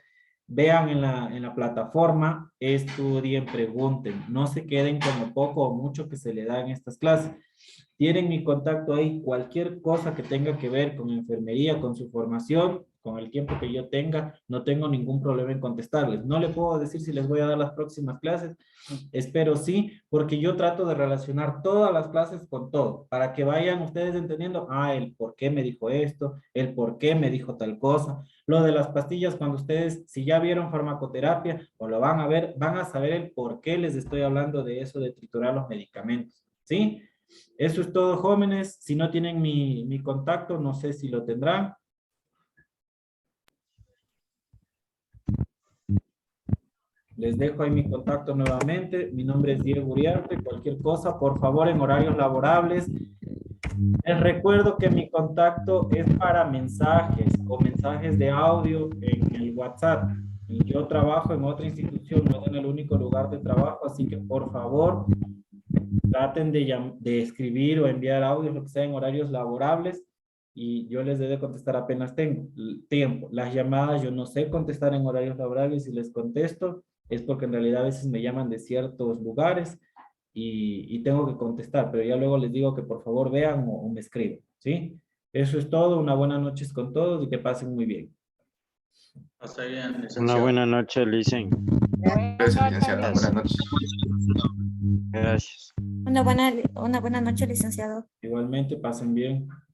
vean en la plataforma, estudien, pregunten. No se queden con lo poco o mucho que se le da en estas clases. Tienen mi contacto ahí. Cualquier cosa que tenga que ver con enfermería, con su formación, con el tiempo que yo tenga, no tengo ningún problema en contestarles. No le puedo decir si les voy a dar las próximas clases. Espero sí, porque yo trato de relacionar todas las clases con todo, para que vayan ustedes entendiendo, el por qué me dijo esto, el por qué me dijo tal cosa. Lo de las pastillas, cuando ustedes, si ya vieron farmacoterapia o lo van a ver, van a saber el por qué les estoy hablando de eso de triturar los medicamentos, ¿sí? Eso es todo, jóvenes. Si no tienen mi contacto, no sé si lo tendrán. Les dejo ahí mi contacto nuevamente. Mi nombre es Diego Uriarte. Cualquier cosa, por favor, en horarios laborables. Les recuerdo que mi contacto es para mensajes o mensajes de audio en el WhatsApp. Y yo trabajo en otra institución, no es en el único lugar de trabajo, así que por favor, traten de escribir o enviar audios, lo que sea, en horarios laborables, y yo les debo contestar apenas tengo tiempo. Las llamadas yo no sé contestar en horarios laborables, y les contesto es porque en realidad a veces me llaman de ciertos lugares y tengo que contestar, pero ya luego les digo que por favor vean o me escriban, ¿sí? Eso es todo. Una buena noche con todos y que pasen muy bien. Pasa bien, Una buena noche, Licen. Gracias, licenciada. Buenas noches. Gracias. Una buena noche, licenciado. Igualmente, pasen bien.